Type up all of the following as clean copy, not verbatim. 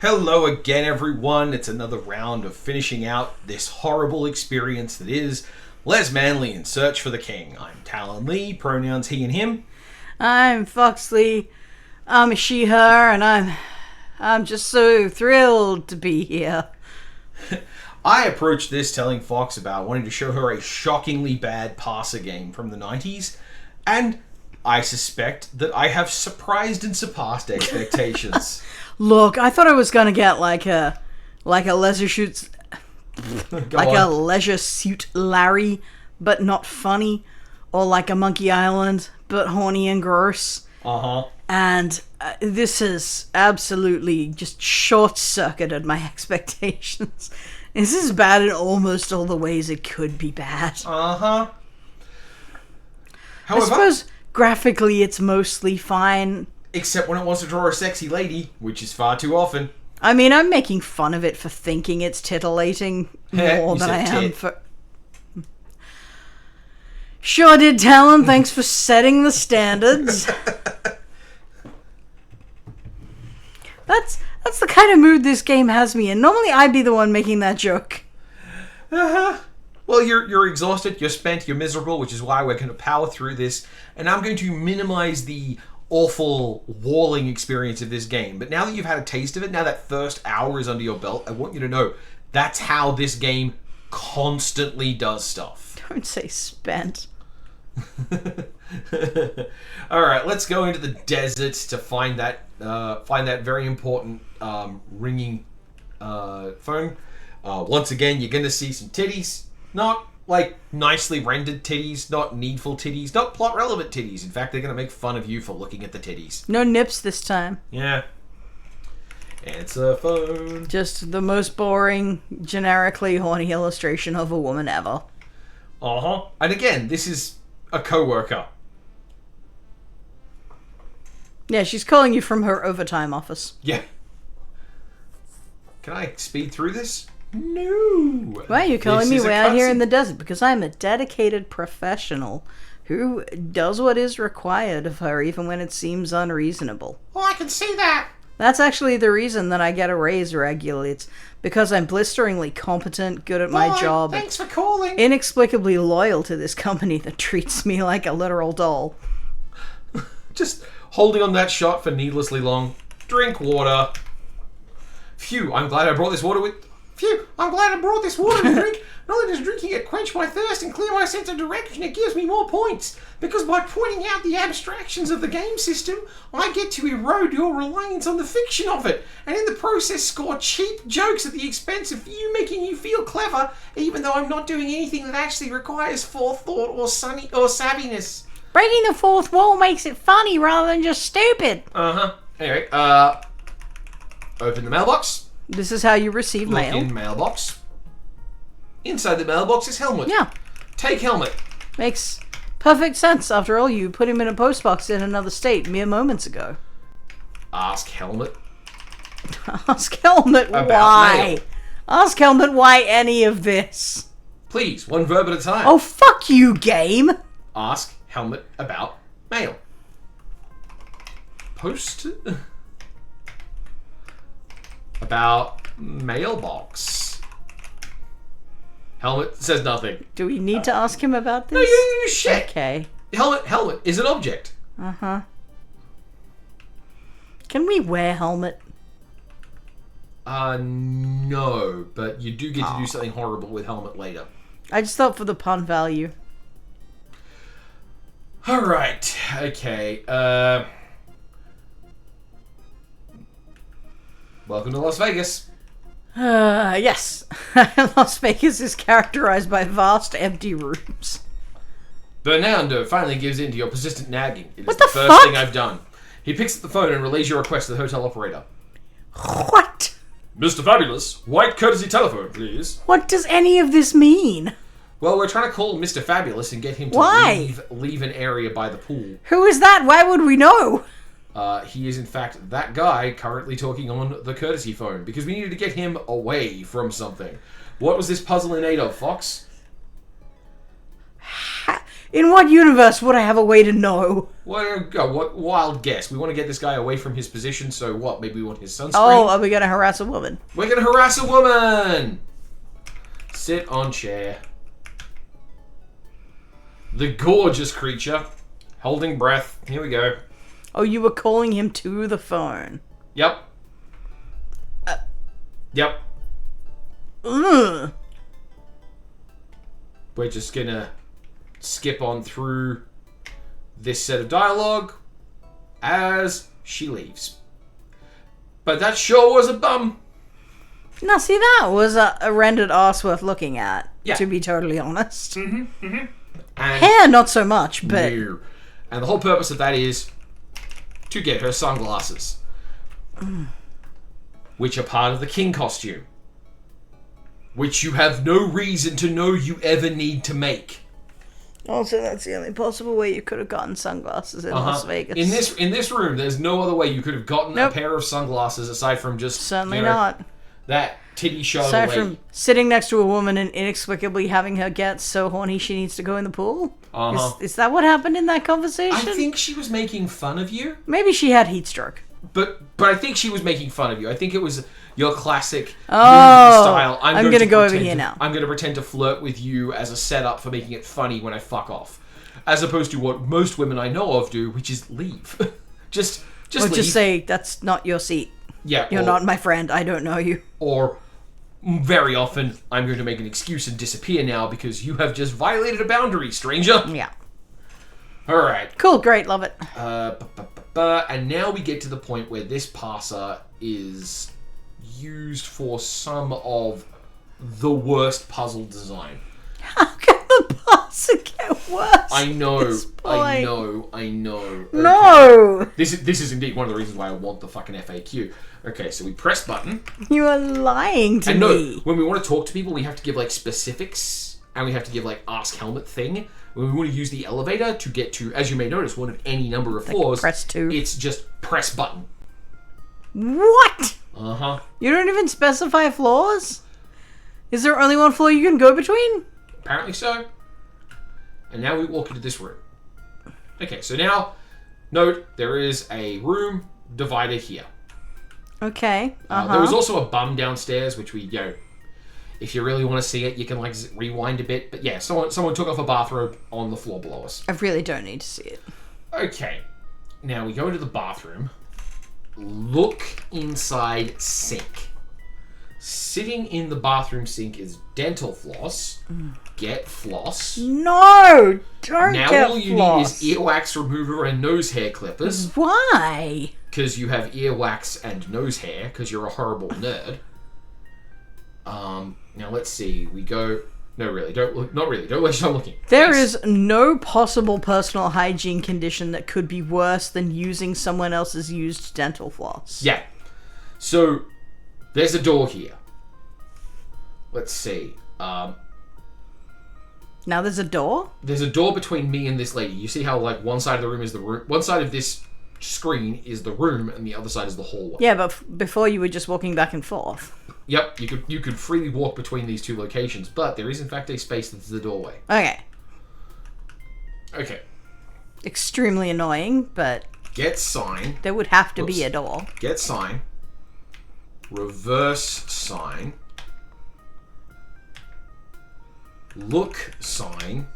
Hello again, everyone. It's another round of finishing out this horrible experience that is Les Manley in Search for the King. I'm Talen Lee, pronouns he and him. I'm Foxley. I'm a she, her, and I'm just so thrilled to be here. I approached this telling Fox about wanting to show her a shockingly bad passer game from the 90s, and I suspect that I have surprised and surpassed expectations. Look, I thought I was gonna get like a leisure suit, a leisure suit Larry, but not funny, or like a Monkey Island, but horny and gross. And this has absolutely just short-circuited my expectations. This is bad in almost all the ways it could be bad. However, I suppose graphically it's mostly fine. Except when it wants to draw a sexy lady, which is far too often. I mean, I'm making fun of it for thinking it's titillating more than I am for... Sure did, Talen. Thanks for setting the standards. That's the kind of mood this game has me in. Normally I'd be the one making that joke. Well, you're exhausted, you're spent, you're miserable, which is why we're going to power through this. And I'm going to minimize the awful walling experience of this game. But now that you've had a taste of it, now that first hour is under your belt, I want you to know that's how this game constantly does stuff. Don't say spent. Alright, let's go into the desert to find that very important ringing phone. Once again, you're going to see some titties. Not like nicely rendered titties, not needful titties, not plot relevant titties. In fact, they're going to make fun of you for looking at the titties. No nips this time. Yeah. Answer phone. Just the most boring, generically horny illustration of a woman ever. And again, this is a co-worker. Yeah, she's calling you from her overtime office. Yeah. Can I speed through this? No. Why are you calling me way out here in the desert? Because I'm a dedicated professional who does what is required of her even when it seems unreasonable. Oh, I can see that. That's actually the reason that I get a raise regularly. It's because I'm blisteringly competent, good at my job. Thanks for calling. Inexplicably loyal to this company that treats me like a literal doll. Just holding on that shot for needlessly long. Drink water. Phew, I'm glad I brought this water with... Phew, I'm glad I brought this water to drink. Not only does drinking it quench my thirst and clear my sense of direction, it gives me more points. Because by pointing out the abstractions of the game system, I get to erode your reliance on the fiction of it, and in the process score cheap jokes at the expense of you making you feel clever, even though I'm not doing anything that actually requires forethought or savviness. Breaking the fourth wall makes it funny rather than just stupid. Anyway, open the mailbox. This is how you receive mail. Look in mailbox. Inside the mailbox is helmet. Yeah. Take helmet. Makes perfect sense. After all, you put him in a postbox in another state mere moments ago. Ask helmet. Ask helmet why. Mail. Ask helmet why any of this. Please, one verb at a time. Oh, fuck you, game. Ask helmet about mail. Post about mailbox. Helmet says nothing. Do we need to ask him about this? No, you shit. Okay. Helmet is an object. Can we wear helmet? No, but you do get to do something horrible with helmet later. I just thought for the pun value. Alright, okay, welcome to Las Vegas. Yes. Las Vegas is characterized by vast empty rooms. Bernardo finally gives in to your persistent nagging. It is What the the first fuck? thing I've done. He picks up the phone and relays your request to the hotel operator. What? Mr. Fabulous, white courtesy telephone, please. What does any of this mean? Well, we're trying to call Mr. Fabulous and get him to Why? leave an area by the pool. Who is that? Why would we know? He is, in fact, that guy currently talking on the courtesy phone, because we needed to get him away from something. What was this puzzle in aid of, Fox? In what universe would I have a way to know? What wild guess? We want to get this guy away from his position, so what? Maybe we want his sunscreen? Oh, are we going to harass a woman? We're going to harass a woman! Sit on chair. The gorgeous creature, holding breath. Here we go. Oh, you were calling him to the phone. Yep. Yep. Ugh. We're just gonna skip on through this set of dialogue as she leaves. But that sure was a bum. Now, see, that was a rendered arse worth looking at, Yeah. to be totally honest. And Hair, not so much, but... no. And the whole purpose of that is to get her sunglasses. Which are part of the king costume. Which you have no reason to know you ever need to make. Also, that's the only possible way you could have gotten sunglasses in Las Vegas. In this room, there's no other way you could have gotten a pair of sunglasses aside from just... Certainly not. That titty shot Aside away. from sitting next to a woman and inexplicably having her get so horny she needs to go in the pool? Is that what happened in that conversation? I think she was making fun of you. Maybe she had heat stroke. But I think she was making fun of you. I think it was your classic movie Oh, style. I'm going to go over here now. I'm going to pretend to flirt with you as a setup for making it funny when I fuck off. As opposed to what most women I know of do, which is leave. just Or leave. just say, that's not your seat. Yeah, You're not my friend. I don't know you. Or very often, I'm going to make an excuse and disappear now because you have just violated a boundary, stranger. Yeah. Alright. Cool, great, love it. And now we get to the point where this passer is used for some of the worst puzzle design. How can the passer get worse? I know, at this I point? know. Okay. No! This is indeed one of the reasons why I want the fucking FAQ. Okay, so we press button. You are lying to And no, me. when we want to talk to people, we have to give like specifics, and we have to give like ask helmet thing. When we want to use the elevator to get to, as you may notice, one of any number of floors, press 2. It's just press button. What? Uh-huh. You don't even specify floors? Is there only one floor you can go between? Apparently so. And now we walk into this room. Okay, so now, note, there is a room divider here. Okay. There was also a bum downstairs, which we, if you really want to see it, you can like rewind a bit. But yeah, someone took off a bathrobe on the floor below us. I really don't need to see it. Okay, now we go into the bathroom. Look inside sink. Sitting in the bathroom sink is dental floss. Get floss. No! Don't Now get all you floss. need is earwax remover and nose hair clippers. Why? Because you have earwax and nose hair, because you're a horrible nerd. Now let's see. We go... No, really. Don't look. Not really. Don't waste time looking. There Yes. is no possible personal hygiene condition that could be worse than using someone else's used dental floss. Yeah. So, there's a door here. Let's see. Now there's a door? There's a door between me and this lady. You see how, like, one side of the room is the room... One side of this screen is the room, and the other side is the hallway. Yeah, but before you were just walking back and forth. Yep, you could freely walk between these two locations, but there is, in fact, a space that's the doorway. Okay. Okay. Extremely annoying, but Get sign. there would have to be a door. Get sign. Reverse sign. Look sign.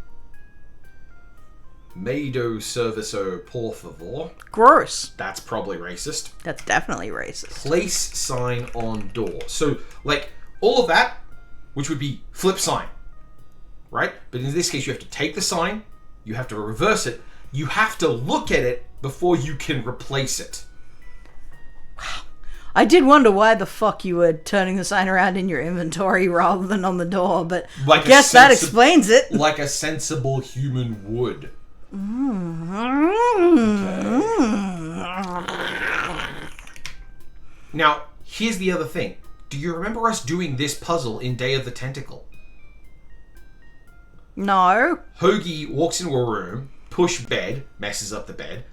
Meido servicio por favor. Gross. That's probably racist. That's definitely racist. Place sign on door. So, like, all of that, which would be flip sign. Right? But in this case, you have to take the sign, you have to reverse it, you have to look at it before you can replace it. I did wonder why the fuck you were turning the sign around in your inventory rather than on the door, but Like I guess that explains it. Like a sensible human would. Now, here's the other thing. Do you remember us doing this puzzle in Day of the Tentacle? No. Hoagie walks into a room, push bed, messes up the bed,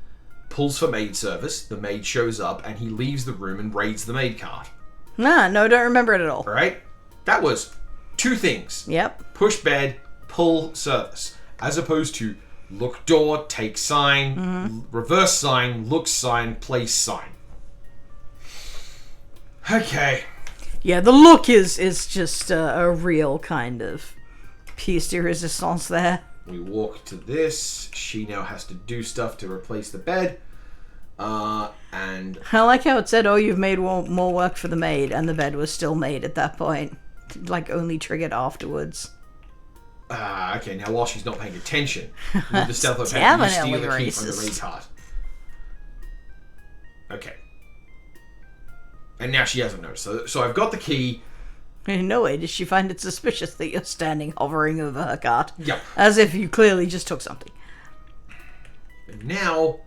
pulls for maid service, the maid shows up, and he leaves the room and raids the maid cart. No, don't remember it at all. Alright? That was two things. Yep. Push bed, pull service. As opposed to Look door, take sign, reverse sign, look sign, place sign. Okay. Yeah, the look is just a real kind of piece de resistance there. We walk to this. She now has to do stuff to replace the bed. And I like how it said, "Oh, you've made more work for the maid," and the bed was still made at that point. Like, only triggered afterwards. Okay, now while she's not paying attention, with the stealth of you steal the key from the maid cart. Okay. And now she hasn't noticed. So I've got the key. In no way does she find it suspicious that you're standing hovering over her cart. Yep. As if you clearly just took something. And now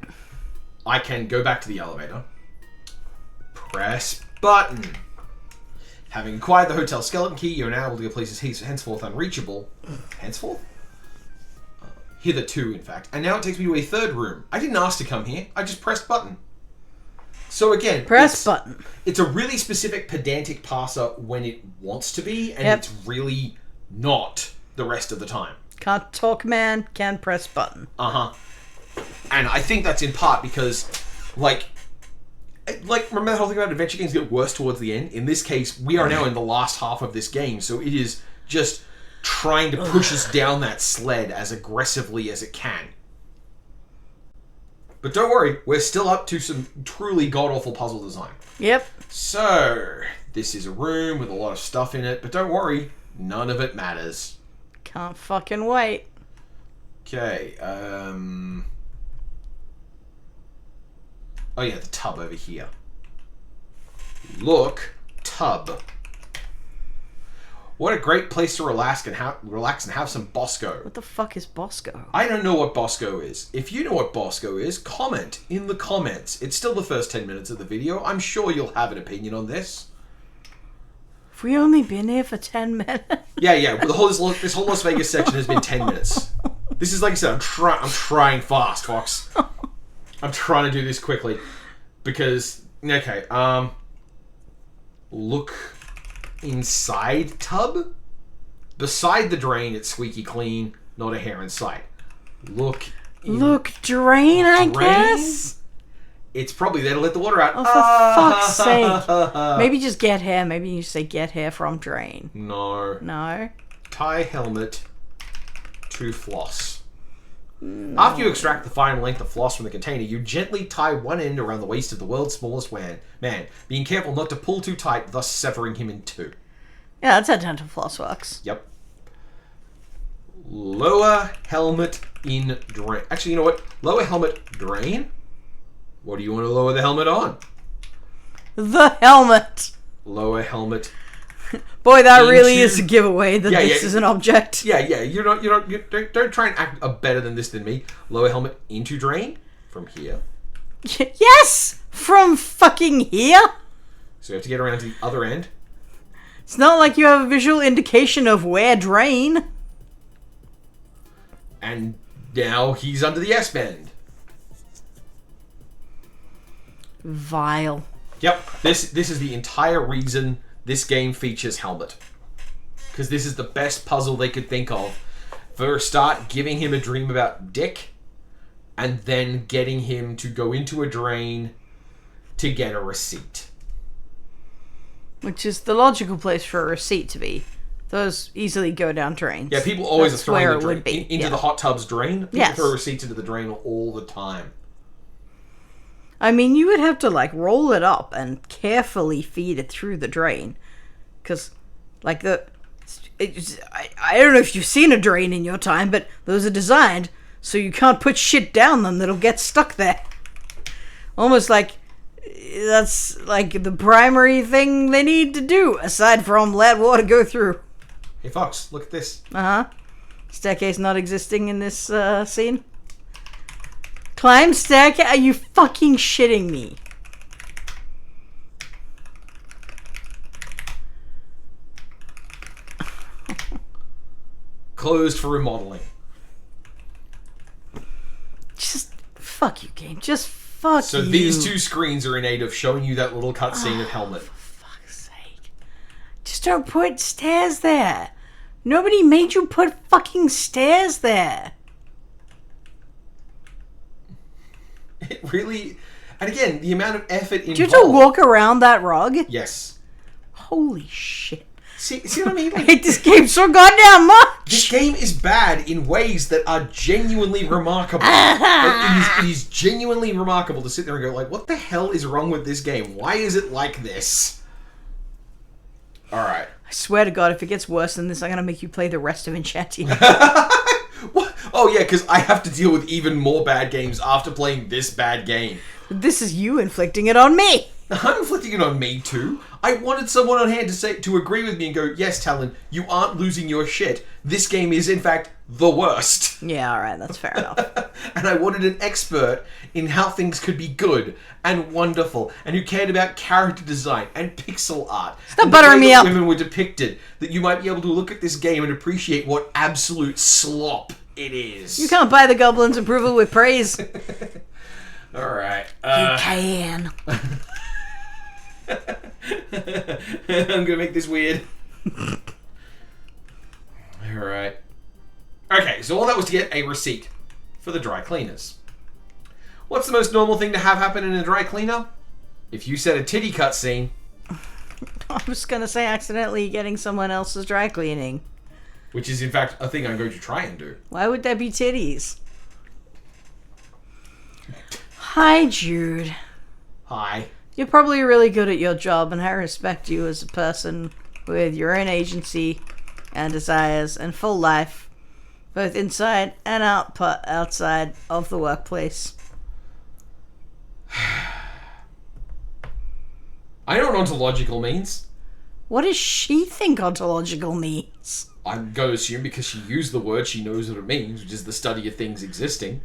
I can go back to the elevator. Press button. Having acquired the hotel skeleton key, you're now able to get places henceforth unreachable. Henceforth? Hitherto, in fact. And now it takes me to a third room. I didn't ask to come here. I just pressed button. So again, press button. It's a really specific pedantic parser when it wants to be, and Yep. it's really not the rest of the time. Can't talk, man. Can press button. And I think that's in part because, like remember the whole thing about adventure games get worse towards the end? In this case, we are now in the last half of this game, so it is just trying to push us down that sled as aggressively as it can. But don't worry, we're still up to some truly god-awful puzzle design. Yep. So, this is a room with a lot of stuff in it, but don't worry, none of it matters. Can't fucking wait. Okay, oh yeah, the tub over here. Look, tub. What a great place to relax and have some Bosco. What the fuck is Bosco? I don't know what Bosco is. If you know what Bosco is, comment in the comments. It's still the first 10 minutes of the video. I'm sure you'll have an opinion on this. Have we only been here for 10 minutes? Yeah. This whole Las Vegas section has been 10 minutes. This is, like I said, I'm trying fast, Fox. I'm trying to do this quickly. Because, okay, look inside tub. Beside the drain, it's squeaky clean, not a hair in sight. Look drain, I guess? It's probably there to let the water out. Oh, for fuck's sake. Maybe just get hair. Maybe you say get hair from drain. No. Tie helmet to floss. No. After you extract the final length of floss from the container, you gently tie one end around the waist of the world's smallest man, being careful not to pull too tight, thus severing him in two. Yeah, that's how dental floss works. Yep. Lower helmet in drain. Actually, you know what? Lower helmet drain? What do you want to lower the helmet on? The helmet. Lower helmet. Boy, that really is a giveaway that this is an object. Yeah. Don't try and act better than this than me. Lower helmet into drain from here. Yes, from fucking here. So you have to get around to the other end. It's not like you have a visual indication of where drain. And now he's under the S-bend. Vile. Yep, this is the entire reason this game features helmet. Because this is the best puzzle they could think of. For a start, giving him a dream about Dick, and then getting him to go into a drain to get a receipt. Which is the logical place for a receipt to be. Those easily go down drains. Yeah, people always That's are throwing where the it would drain be. into the hot tub's drain. People throw receipts into the drain all the time. I mean, you would have to, like, roll it up and carefully feed it through the drain. Because, like, I don't know if you've seen a drain in your time, but those are designed so you can't put shit down them that'll get stuck there. Almost like that's, like, the primary thing they need to do, aside from let water go through. Hey, Fox, look at this. Uh-huh. Staircase not existing in this scene. Climb staircase? Are you fucking shitting me? Closed for remodeling. Just fuck you, game. Just fuck you. So these two screens are in aid of showing you that little cutscene of Helmet. For fuck's sake. Just don't put stairs there. Nobody made you put fucking stairs there. It really... And again, the amount of effort involved... Do you have to walk around that rug? Yes. Holy shit. See what I mean? I hate this game so goddamn much! This game is bad in ways that are genuinely remarkable. It is genuinely remarkable to sit there and go, like, what the hell is wrong with this game? Why is it like this? Alright. I swear to God, if it gets worse than this, I'm gonna make you play the rest of Enchantia. What? Oh yeah, because I have to deal with even more bad games after playing this bad game. This is you inflicting it on me! I'm inflicting it on me too. I wanted someone on hand to agree with me and go, yes, Talen, you aren't losing your shit. This game is, in fact, the worst. Yeah, alright, that's fair enough. And I wanted an expert in how things could be good and wonderful, and who cared about character design and pixel art. Stop buttering me up! Women were depicted, that you might be able to look at this game and appreciate what absolute slop it is. You can't buy the goblins' approval with praise. Alright. You can. I'm gonna make this weird. Alright. Okay, so all that was to get a receipt for the dry cleaners. What's the most normal thing to have happen in a dry cleaner? If you said a titty cutscene. I was gonna say accidentally getting someone else's dry cleaning. Which is in fact a thing I'm going to try and do. Why would there be titties? Hi, Jude. Hi. You're probably really good at your job, and I respect you as a person with your own agency and desires and full life, both inside and outside of the workplace. I know what ontological means. What does she think ontological means? I'm going to assume because she used the word, she knows what it means, which is the study of things existing.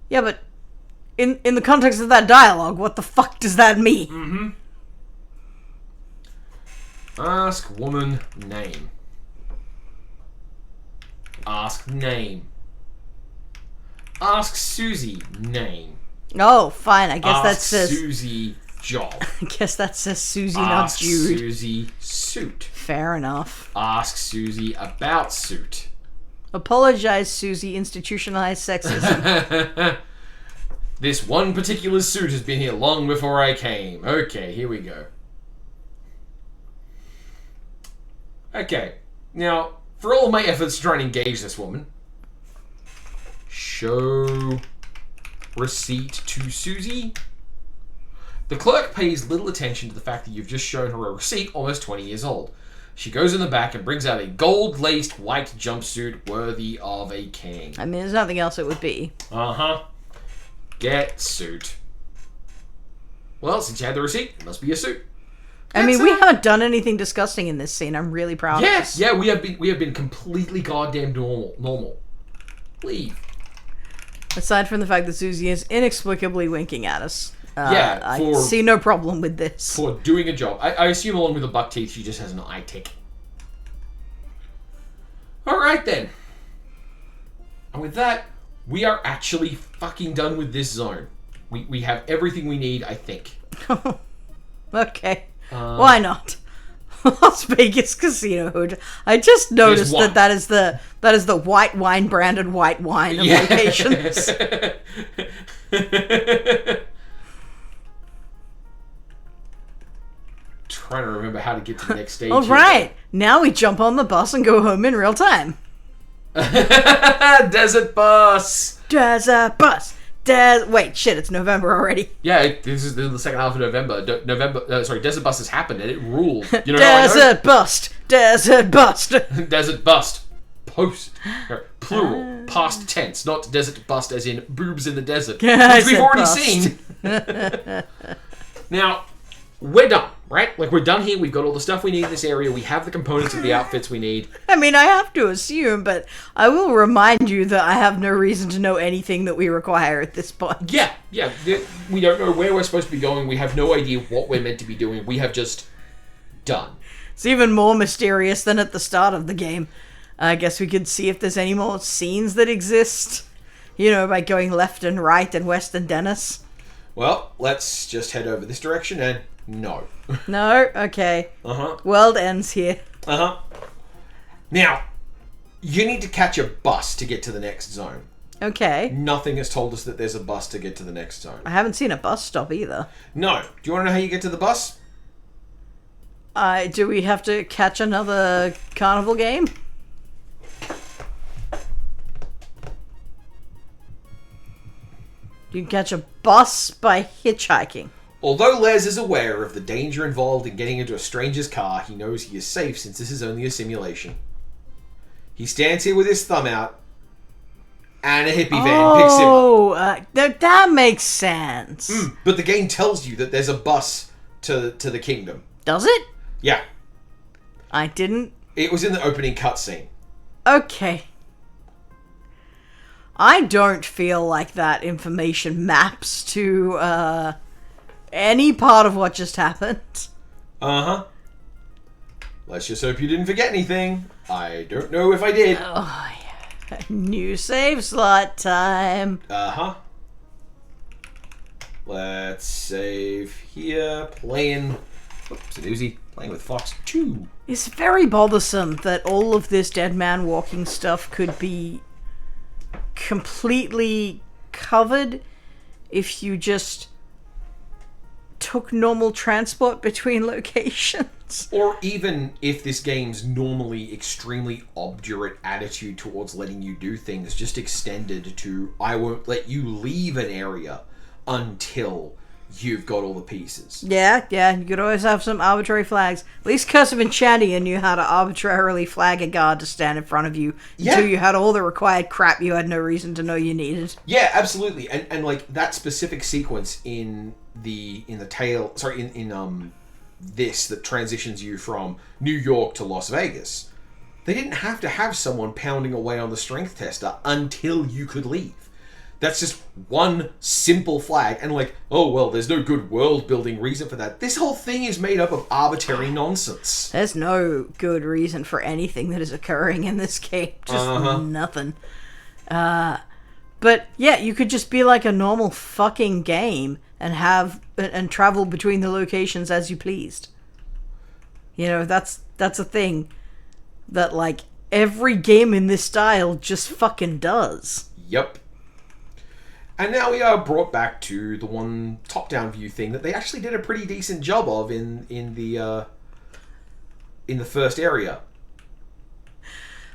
Yeah, but in the context of that dialogue, what the fuck does that mean? Mm-hmm. Ask woman name. Ask name. Ask Susie name. Oh, fine. I guess Ask that says Susie job. I guess that says Susie, Ask not Jude. Susie suit. Fair enough. Ask Susie about suit. Apologize, Susie. Institutionalized sexism. This one particular suit has been here long before I came. Okay, here we go. Okay, now, for all of my efforts to try and engage this woman, show receipt to Susie. The clerk pays little attention to the fact that you've just shown her a receipt almost 20 years old. She goes in the back and brings out a gold-laced white jumpsuit worthy of a king. I mean, there's nothing else it would be. Uh-huh. Get suit. Well, since you had the receipt, it must be a suit. I mean, we haven't done anything disgusting in this scene. I'm really proud of us. Yeah, we have been completely goddamn normal. Leave. Aside from the fact that Susie is inexplicably winking at us. I see no problem with this. For doing a job. I assume along with the buck teeth, she just has an eye tick. Alright then. And with that, we are actually fucking done with this zone. We have everything we need, I think. Okay. Why not? Las Vegas Casino Hood. I just noticed that is the white wine branded white wine of locations. Trying to remember how to get to the next stage. All right, now we jump on the bus and go home in real time. Desert bus. Desert bus. Wait, shit! It's November already. Yeah, this is the second half of November. Desert bus has happened and it ruled. You know Desert bust. Desert bust. Desert bust. Post. Plural. Past tense, not desert bust as in boobs in the desert. Which we've already seen. Now, we're done, right? Like, we're done here. We've got all the stuff we need in this area. We have the components of the outfits we need. I mean, I have to assume, but I will remind you that I have no reason to know anything that we require at this point. Yeah. We don't know where we're supposed to be going. We have no idea what we're meant to be doing. We have just done. It's even more mysterious than at the start of the game. I guess we could see if there's any more scenes that exist. You know, by going left and right and west and Dennis. Well, let's just head over this direction and no. No? Okay. Uh-huh. World ends here. Uh-huh. Now, you need to catch a bus to get to the next zone. Okay. Nothing has told us that there's a bus to get to the next zone. I haven't seen a bus stop either. No. Do you want to know how you get to the bus? Do we have to catch another carnival game? You can catch a bus by hitchhiking. Although Les is aware of the danger involved in getting into a stranger's car, he knows he is safe since this is only a simulation. He stands here with his thumb out, and a hippie van picks him up. Oh, that makes sense. But the game tells you that there's a bus to the kingdom. Does it? Yeah. I didn't. It was in the opening cutscene. Okay. I don't feel like that information maps to any part of what just happened. Uh-huh. Let's just hope you didn't forget anything. I don't know if I did. Oh, yeah. New save slot time. Uh-huh. Let's save here. Playing... Oops, a doozy. Playing with Fox 2. It's very bothersome that all of this dead man walking stuff could be completely covered if you just took normal transport between locations. Or even if this game's normally extremely obdurate attitude towards letting you do things just extended to, I won't let you leave an area until you've got all the pieces. Yeah, you could always have some arbitrary flags. At least Cursive and Chandia knew how to arbitrarily flag a guard to stand in front of you until you had all the required crap you had no reason to know you needed. Yeah, absolutely. And like that specific sequence in the this that transitions you from New York to Las Vegas, they didn't have to have someone pounding away on the strength tester until you could leave. That's just one simple flag, and like, oh well, there's no good world-building reason for that. This whole thing is made up of arbitrary nonsense. There's no good reason for anything that is occurring in this game. Just nothing. But yeah, you could just be like a normal fucking game and travel between the locations as you pleased. You know, that's a thing that like every game in this style just fucking does. Yep. And now we are brought back to the one top-down view thing that they actually did a pretty decent job of in the first area.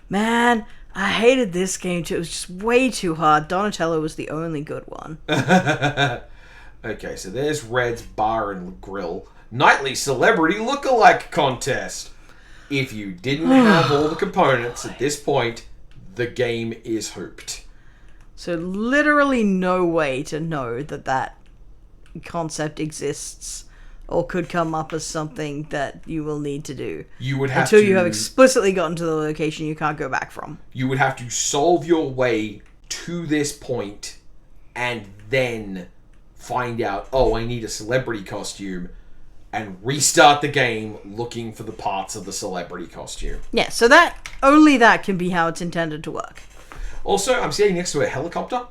Man, I hated this game too. It was just way too hard. Donatello was the only good one. Okay, so there's Red's Bar and Grill. Nightly Celebrity Look-alike Contest. If you didn't have all the components at this point, the game is hooped. So literally no way to know that concept exists or could come up as something that you will need to do. You would have until you have explicitly gotten to the location you can't go back from. You would have to solve your way to this point and then find out, oh, I need a celebrity costume, and restart the game looking for the parts of the celebrity costume. Yeah, so only that can be how it's intended to work. Also, I'm standing next to a helicopter.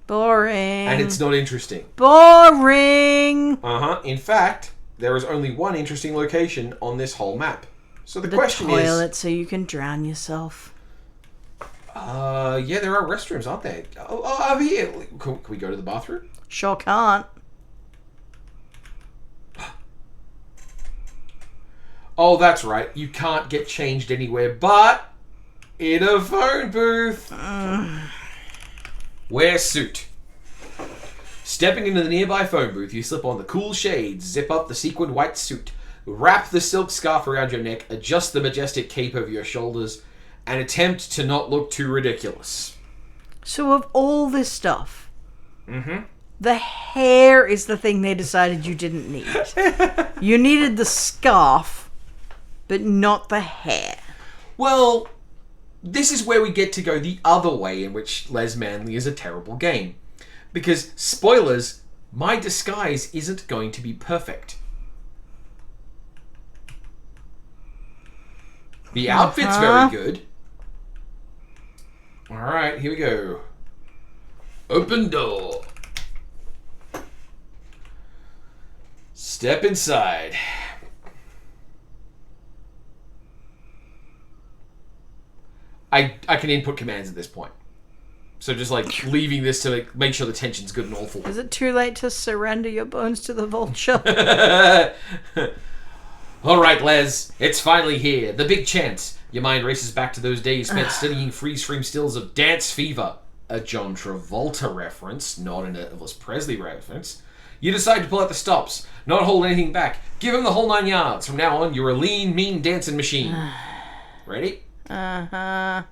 Boring. And it's not interesting. Boring. In fact, there is only one interesting location on this whole map. So the question is... The toilet so you can drown yourself. Yeah, there are restrooms, aren't there? Oh, over here. Can we go to the bathroom? Sure can't. Oh, that's right. You can't get changed anywhere but in a phone booth. Wear suit. Stepping into the nearby phone booth, you slip on the cool shades, zip up the sequined white suit, wrap the silk scarf around your neck, adjust the majestic cape over your shoulders, and attempt to not look too ridiculous. So of all this stuff, the hair is the thing they decided you didn't need. You needed the scarf, but not the hair. Well, this is where we get to go the other way in which Les Manley is a terrible game. Because, spoilers, my disguise isn't going to be perfect. The outfit's very good. Alright, here we go. Open door. Step inside. I can input commands at this point. So just like leaving this to like, make sure the tension's good and awful. Is it too late to surrender your bones to the vulture? All right, Les, it's finally here. The big chance. Your mind races back to those days spent studying freeze-frame stills of Dance Fever, a John Travolta reference, not an Elvis Presley reference. You decide to pull out the stops, not hold anything back. Give him the whole 9 yards. From now on, you're a lean, mean dancing machine. Ready? Uh-huh.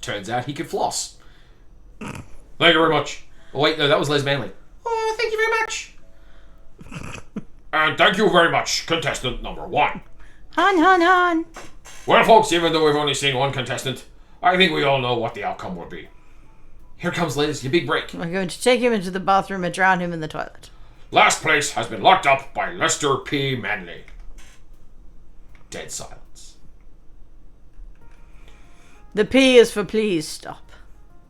Turns out he could floss. Thank you very much. Oh, wait, no, that was Les Manley. Oh, thank you very much. And thank you very much, contestant number 1. Hun. Well, folks, even though we've only seen one contestant, I think we all know what the outcome will be. Here comes Liz, your big break. We're going to take him into the bathroom and drown him in the toilet. Last place has been locked up by Lester P. Manley. Dead silence. The P is for please stop.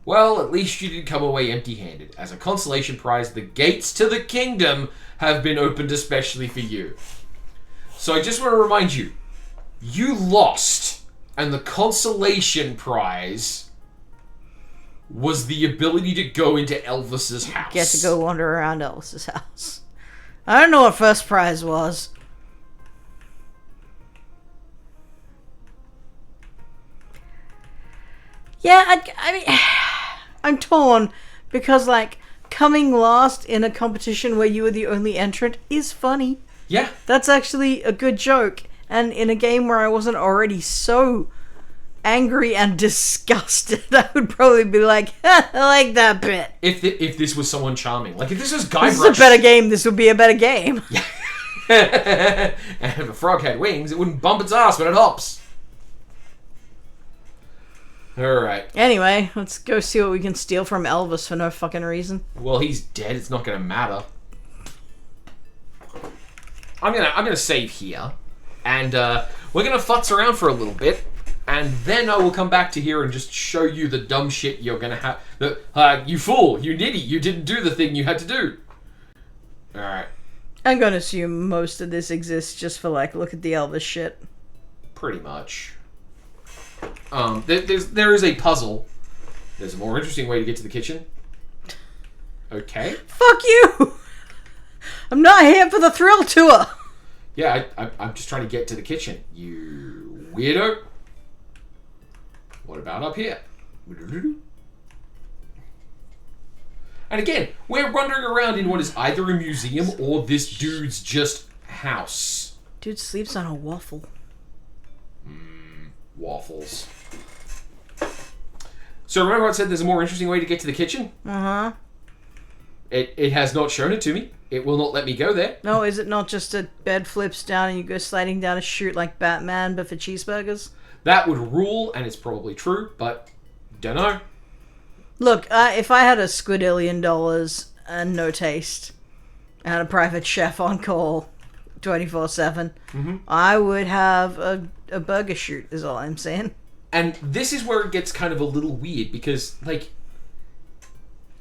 Well, at least you didn't come away empty-handed. As a consolation prize, the gates to the kingdom have been opened especially for you. So I just want to remind you, you lost, and the consolation prize was the ability to go into Elvis's house. Get to go wander around Elvis's house. I don't know what first prize was. Yeah, I mean, I'm torn because, like, coming last in a competition where you were the only entrant is funny. Yeah. That's actually a good joke. And in a game where I wasn't already so angry and disgusted, I would probably be like, I like that bit. If this was someone charming. Like, if this was Guybrush... This is a better game, this would be a better game. Yeah. And if a frog had wings, it wouldn't bump its ass when it hops. Alright. Anyway, let's go see what we can steal from Elvis for no fucking reason. Well, he's dead. It's not going to matter. I'm gonna save here. And we're going to futz around for a little bit. And then I will come back to here and just show you the dumb shit you're going to have. You fool. You nitty. You didn't do the thing you had to do. Alright. I'm going to assume most of this exists just for, like, look at the Elvis shit. Pretty much. There is a puzzle. There's a more interesting way to get to the kitchen. Okay. Fuck you! I'm not here for the thrill tour! Yeah, I'm just trying to get to the kitchen. You weirdo. What about up here? And again, we're wandering around in what is either a museum or this dude's just house. Dude sleeps on a waffle. Waffles. So remember I said there's a more interesting way to get to the kitchen? Uh-huh. It has not shown it to me. It will not let me go there. No, is it not just a bed flips down and you go sliding down a chute like Batman, but for cheeseburgers? That would rule, and it's probably true, but don't know. Look, if I had $1 squidillion and no taste, and a private chef on call 24/7, I would have a burger shoot, is all I'm saying. And this is where it gets kind of a little weird, because, like,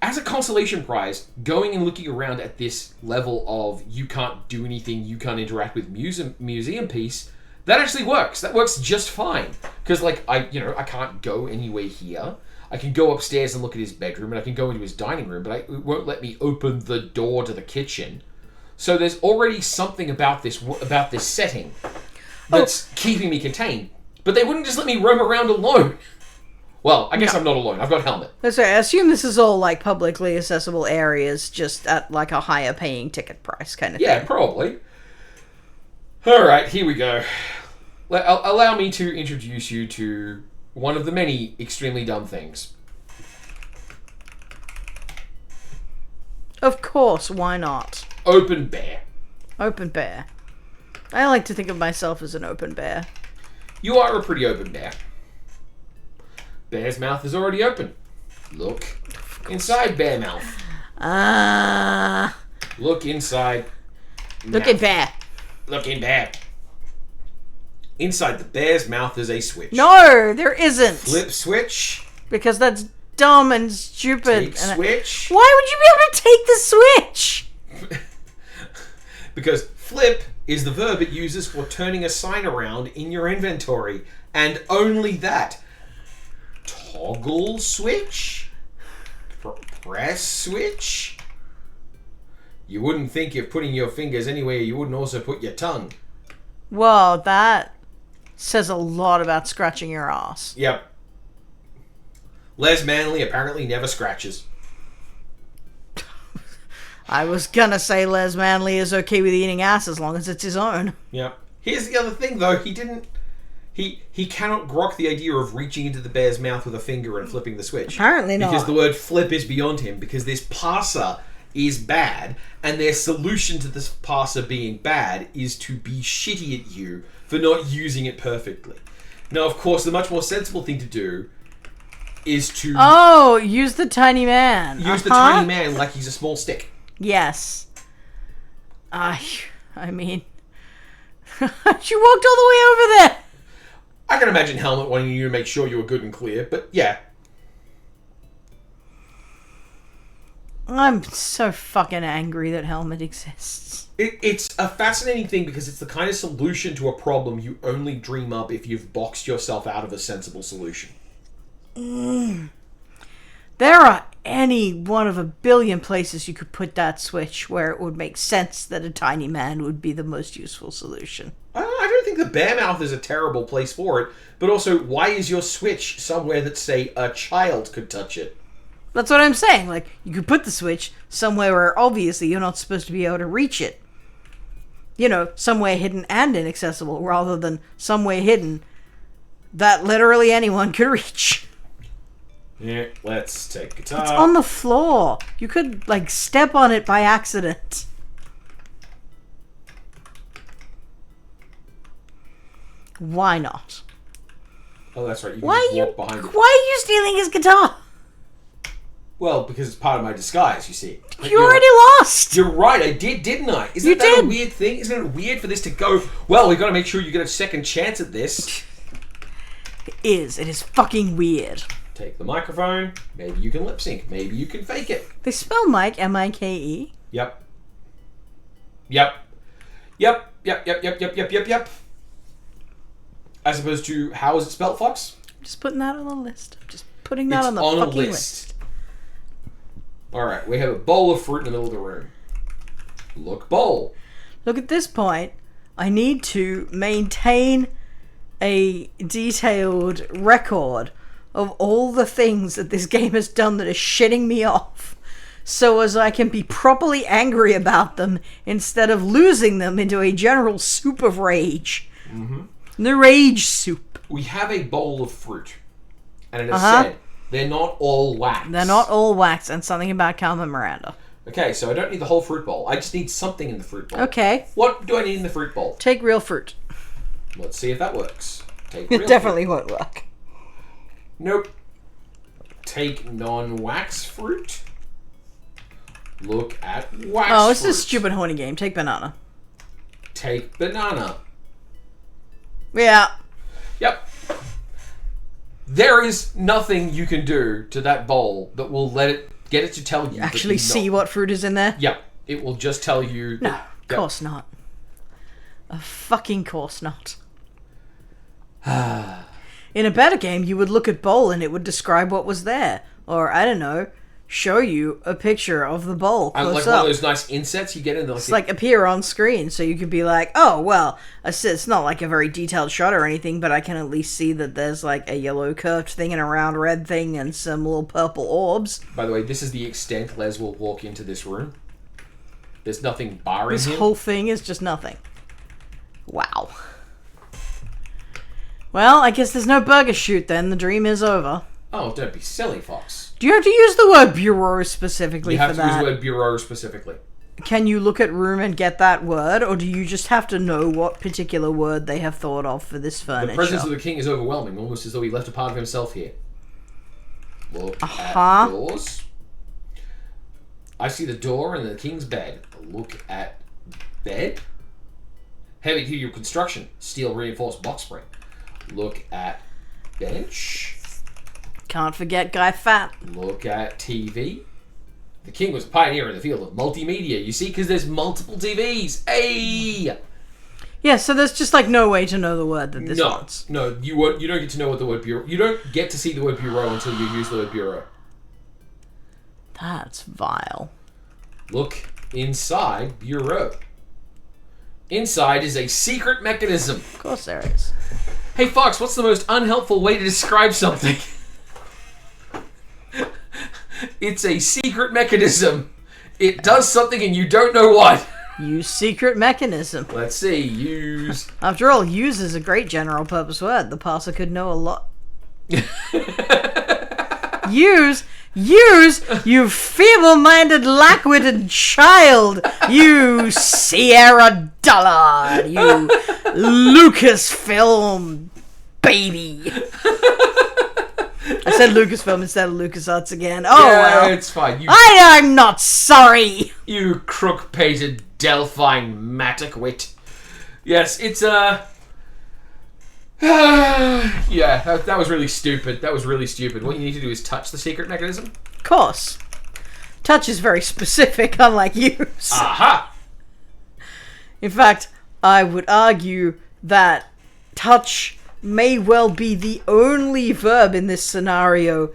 as a consolation prize, going and looking around at this level of you can't do anything, you can't interact with museum piece, that actually works. That works just fine. Because, like, I can't go anywhere here. I can go upstairs and look at his bedroom, and I can go into his dining room, but it won't let me open the door to the kitchen. So there's already something about this setting that's keeping me contained. But they wouldn't just let me roam around alone. Well, I guess I'm not alone. I've got a helmet. That's right. I assume this is all, like, publicly accessible areas, just at, like, a higher paying ticket price kind of thing. Yeah, probably. Alright, here we go. Allow me to introduce you to one of the many extremely dumb things. Of course, why not? Open bear. Open bear. I like to think of myself as an open bear. You are a pretty open bear. Bear's mouth is already open. Look inside bear mouth. Look inside. Look at bear. Look in bear. Inside the bear's mouth is a switch. No, there isn't. Flip switch. Because that's dumb and stupid. Take switch. Why would you be able to take the switch? Because flip is the verb it uses for turning a sign around in your inventory. And only that. Toggle switch? Press switch? You wouldn't think if putting your fingers anywhere you wouldn't also put your tongue. Well, that says a lot about scratching your ass. Yep. Les Manley apparently never scratches. I was gonna say Les Manley is okay with eating ass as long as it's his own. Yep. Here's the other thing, though. He cannot grok the idea of reaching into the bear's mouth with a finger and flipping the switch. Apparently not. Because the word flip is beyond him, because this parser is bad, and their solution to this parser being bad is to be shitty at you for not using it perfectly. Now, of course, the much more sensible thing to do is to... Oh, use the tiny man. Use the tiny man like he's a small stick. Yes. I mean... she walked all the way over there! I can imagine Helmet wanting you to make sure you were good and clear, but yeah. I'm so fucking angry that Helmet exists. It's a fascinating thing because it's the kind of solution to a problem you only dream up if you've boxed yourself out of a sensible solution. There are any one of a billion places you could put that switch where it would make sense that a tiny man would be the most useful solution. I don't think the bear mouth is a terrible place for it, but also, why is your switch somewhere that, say, a child could touch it? That's what I'm saying. Like, you could put the switch somewhere where obviously you're not supposed to be able to reach it. You know, somewhere hidden and inaccessible, rather than somewhere hidden that literally anyone could reach. Yeah, let's take guitar. It's on the floor. You could, like, step on it by accident. Why not? Oh, that's right. You can just walk behind it. Why are you stealing his guitar? Well, because it's part of my disguise, you see. You already lost! You're right, I did, didn't I? Isn't that a weird thing? Isn't it weird for this to go, well, we've got to make sure you get a second chance at this? It is. It is fucking weird. Take the microphone. Maybe you can lip sync. Maybe you can fake it. They spell Mike, M-I-K-E. Yep. Yep. Yep. Yep. Yep. Yep. Yep. Yep. Yep. Yep. As opposed to, how is it spelled, Fox? I'm just putting that on the list. I'm just putting that on the fucking list. Alright, we have a bowl of fruit in the middle of the room. Look, bowl. Look, at this point, I need to maintain a detailed record of all the things that this game has done that are shitting me off, so as I can be properly angry about them instead of losing them into a general soup of rage. Mm-hmm. The rage soup. We have a bowl of fruit, and it is said they're not all wax. They're not all wax, and something about Carmen Miranda. Okay, so I don't need the whole fruit bowl. I just need something in the fruit bowl. Okay. What do I need in the fruit bowl? Take real fruit. Let's see if that works. Take real It definitely fruit. won't work. Nope. Take non-wax fruit. Look at wax Oh, this fruit. is a stupid horny game. Take banana. Take banana. Yeah. Yep. There is nothing you can do to that bowl that will get it to tell you. Actually see what fruit is in there? Yep. It will just tell you. No, of course not. Of fucking course not. In a better game, you would look at bowl and it would describe what was there. Or, I don't know, show you a picture of the bowl close like up. one of those nice insets you get in. It's like appear on screen, so you could be like, oh, well, it's not like a very detailed shot or anything, but I can at least see that there's like a yellow curved thing and a round red thing and some little purple orbs. By the way, this is the extent Les will walk into this room. There's nothing barring him. This whole thing is just nothing. Wow. Well, I guess there's no burger shoot then. The dream is over. Oh, don't be silly, Fox. Do you have to use the word bureau specifically for that? You have to use the word bureau specifically. Can you look at room and get that word, or do you just have to know what particular word they have thought of for this furniture? The presence of the king is overwhelming, almost as though he left a part of himself here. Look at doors. I see the door and the king's bed. Look at bed. Heavy duty construction. Steel reinforced box spring. Look at bench. Can't forget Guy Fat. Look at TV. The king was a pioneer in the field of multimedia, you see, because there's multiple TVs. Hey! Yeah, so there's just like no way to know the word that this wants. No, you don't get to know what the word bureau... You don't get to see the word bureau until you use the word bureau. That's vile. Look inside bureau. Inside is a secret mechanism. Of course there is. Hey Fox, what's the most unhelpful way to describe something? It's a secret mechanism. It does something and you don't know what. Use secret mechanism. Let's see, use... After all, use is a great general purpose word. The parser could know a lot. Use, you feeble-minded, lack-witted child. You Sierra Dullard. You Lucasfilm baby. I said Lucasfilm instead of LucasArts again. Oh, yeah, well. It's fine. I'm not sorry. You crook-pated Delphine Matackwit. Yes, it's, yeah, that was really stupid. That was really stupid. What you need to do is touch the secret mechanism. Of course. Touch is very specific, unlike use. Aha! In fact, I would argue that touch may well be the only verb in this scenario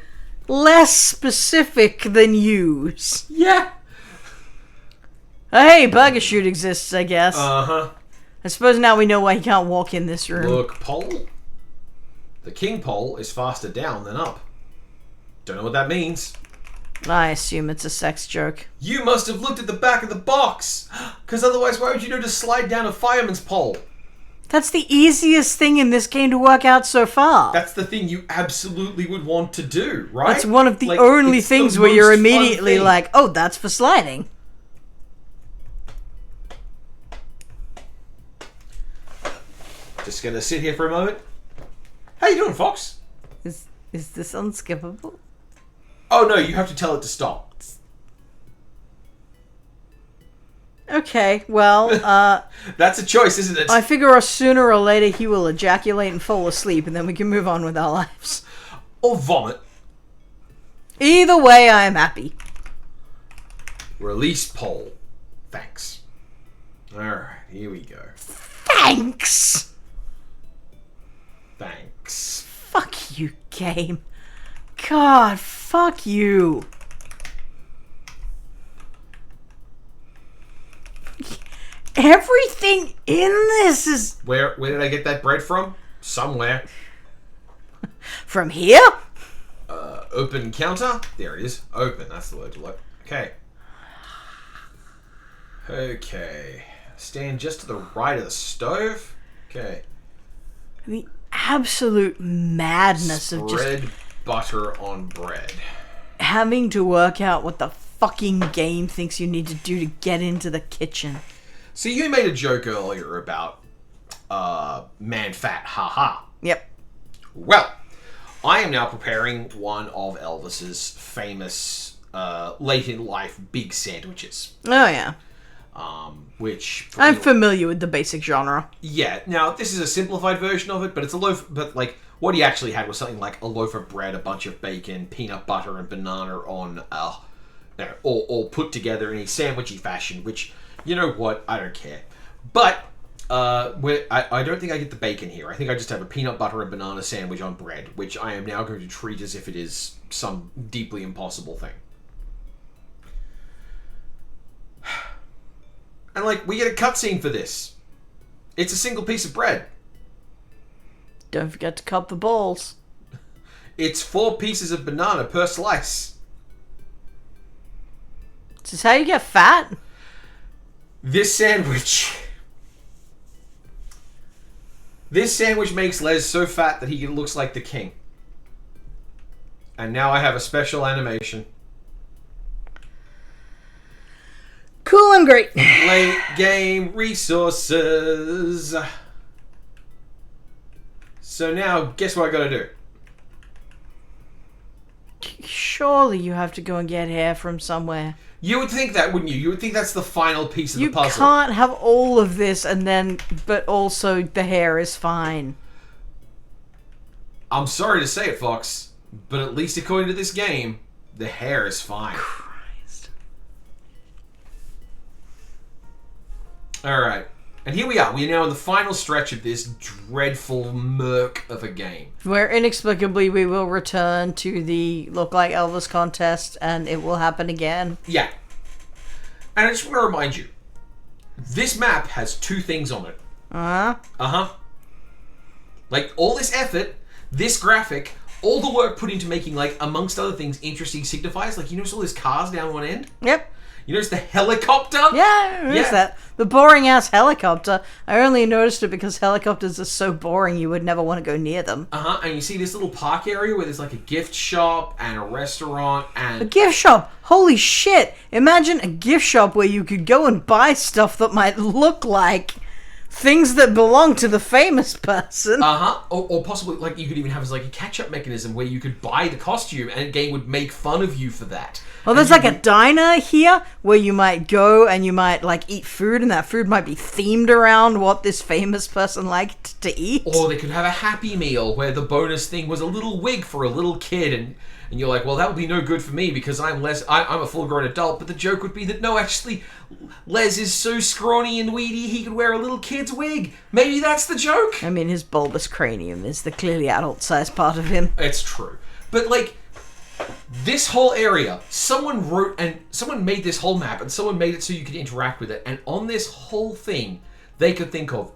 less specific than use. Yeah. Hey, Burger Shoot exists, I guess. Uh-huh. I suppose now we know why he can't walk in this room. Look, pole. The king pole is faster down than up. Don't know what that means. I assume it's a sex joke. You must have looked at the back of the box. Because otherwise, why would you know to slide down a fireman's pole? That's the easiest thing in this game to work out so far. That's the thing you absolutely would want to do, right? It's one of the only things where you're immediately like, oh, that's for sliding. Just gonna sit here for a moment. How you doing, Fox? Is this unskippable? Oh no, you have to tell it to stop. Okay, well, That's a choice, isn't it? I figure sooner or later he will ejaculate and fall asleep, and then we can move on with our lives. Or vomit. Either way, I am happy. Release pole. Thanks. Alright, here we go. Thanks! Thanks. Fuck you, game. God, fuck you. Everything in this is... Where did I get that bread from? Somewhere. From here? Open counter. There it is. Open. That's the word to look. Okay. Okay. Stand just to the right of the stove. Okay. The absolute madness of just Spread butter on bread. having to work out what the fucking game thinks you need to do to get into the kitchen. So you made a joke earlier about man fat, haha. Yep. Well, I am now preparing one of Elvis's famous late in life big sandwiches. Oh, yeah. Which I'm familiar with the basic genre. Yeah. Now this is a simplified version of it, but it's a loaf. But like what he actually had was something like a loaf of bread, a bunch of bacon, peanut butter, and banana on all put together in a sandwichy fashion. Which, you know what, I don't care. But I don't think I get the bacon here. I think I just have a peanut butter and banana sandwich on bread, which I am now going to treat as if it is some deeply impossible thing. And, like, we get a cutscene for this. It's a single piece of bread. Don't forget to cup the balls. It's 4 pieces of banana per slice. Is this how you get fat? This sandwich makes Les so fat that he looks like the king. And now I have a special animation. Cool and great. Late game resources. So now, guess what I gotta do? Surely you have to go and get hair from somewhere. You would think that, wouldn't you? You would think that's the final piece of You the puzzle. can't have all of this and then, but also the hair is fine. I'm sorry to say it, Fox, but at least according to this game, the hair is fine. Christ. Alright. And here we are. We are now in the final stretch of this dreadful murk of a game. Where inexplicably we will return to the Look Like Elvis contest, and it will happen again. Yeah. And I just want to remind you, this map has 2 things on it. Uh-huh. Like, all this effort, this graphic, all the work put into making, like, amongst other things, interesting signifiers. Like, you notice all these cars down one end? Yep. You notice the helicopter? Yeah, I noticed that. The boring-ass helicopter. I only noticed it because helicopters are so boring you would never want to go near them. And you see this little park area where there's, like, a gift shop and a restaurant and... A gift shop! Holy shit! Imagine a gift shop where you could go and buy stuff that might look like things that belong to the famous person. Or possibly, like, you could even have, like, a catch-up mechanism where you could buy the costume and a game would make fun of you for that. Well, there's like a diner here where you might go and you might, like, eat food, and that food might be themed around what this famous person liked to eat. Or they could have a Happy Meal where the bonus thing was a little wig for a little kid, and you're like, well, that would be no good for me because I'm a full-grown adult, but the joke would be that, no, actually, Les is so scrawny and weedy he could wear a little kid's wig. Maybe that's the joke. I mean, his bulbous cranium is the clearly adult-sized part of him. It's true. But, like, this whole area, someone made this whole map, and someone made it so you could interact with it, and on this whole thing, they could think of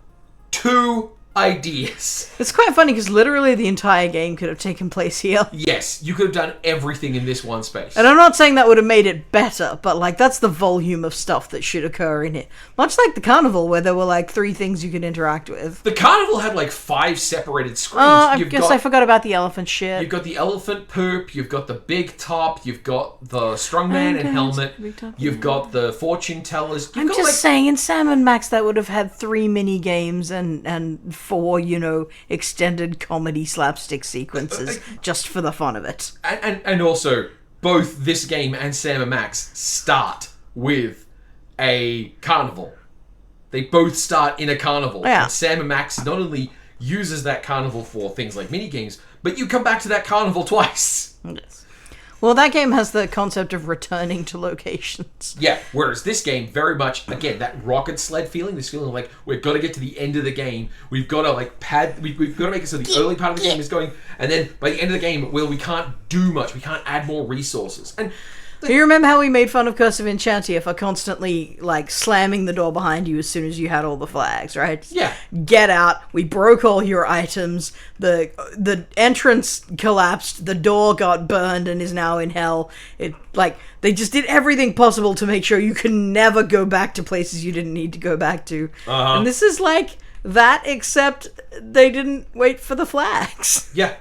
2 ideas. It's quite funny because literally the entire game could have taken place here. Yes, you could have done everything in this one space. And I'm not saying that would have made it better, but, like, that's the volume of stuff that should occur in it. Much like the carnival, where there were, like, 3 things you could interact with. The carnival had, like, 5 separated screens. I forgot about the elephant shit. You've got the elephant poop, you've got the big top, you've got the strongman and helmet, you've got the fortune tellers. I'm just saying, in Sam & Max, that would have had 3 mini games and 4, extended comedy slapstick sequences just for the fun of it. And also, both this game and Sam & Max start with a carnival. They both start in a carnival. Yeah. And Sam & Max not only uses that carnival for things like minigames, but you come back to that carnival twice. Yes. Well, that game has the concept of returning to locations. Yeah, whereas this game, very much, again, that rocket sled feeling, this feeling of, like, we've got to get to the end of the game, we've got to, like, we've got to make it so the early part of the game is going, and then by the end of the game, well, we can't do much, we can't add more resources. And Do you remember how we made fun of Curse of Enchantia for constantly, like, slamming the door behind you as soon as you had all the flags, right? Yeah. Get out. We broke all your items. The entrance collapsed. The door got burned and is now in hell. They just did everything possible to make sure you could never go back to places you didn't need to go back to. And this is like that, except they didn't wait for the flags. Yeah.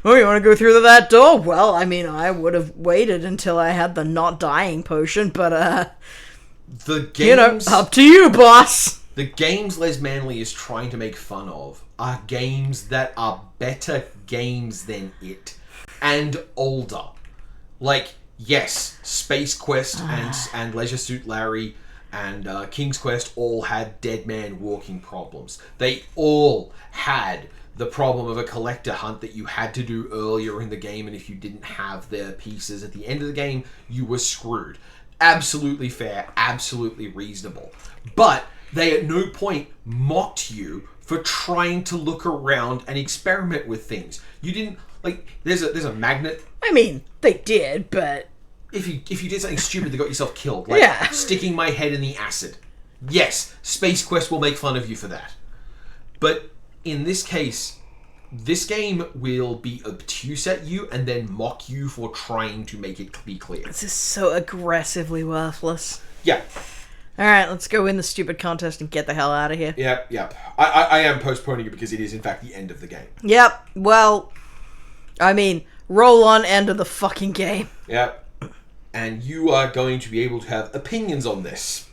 Oh, you want to go through that door? Well, I mean, I would have waited until I had the not dying potion, but, the games... up to you, boss! The games Les Manley is trying to make fun of are games that are better games than it. And older. Like, yes, Space Quest and Leisure Suit Larry and King's Quest all had dead man walking problems. They all had the problem of a collector hunt that you had to do earlier in the game, and if you didn't have their pieces at the end of the game, you were screwed. Absolutely fair, absolutely reasonable. But they at no point mocked you for trying to look around and experiment with things. You didn't, like, there's a magnet. I mean, they did, but... If you did something stupid that got yourself killed, like sticking my head in the acid, yes, Space Quest will make fun of you for that. But in this case, this game will be obtuse at you and then mock you for trying to make it be clear. This is so aggressively worthless. Yeah. Alright, let's go win the stupid contest and get the hell out of here. Yep. I am postponing it because it is in fact the end of the game. Yep, well, I mean, roll on, end of the fucking game. Yep. And you are going to be able to have opinions on this.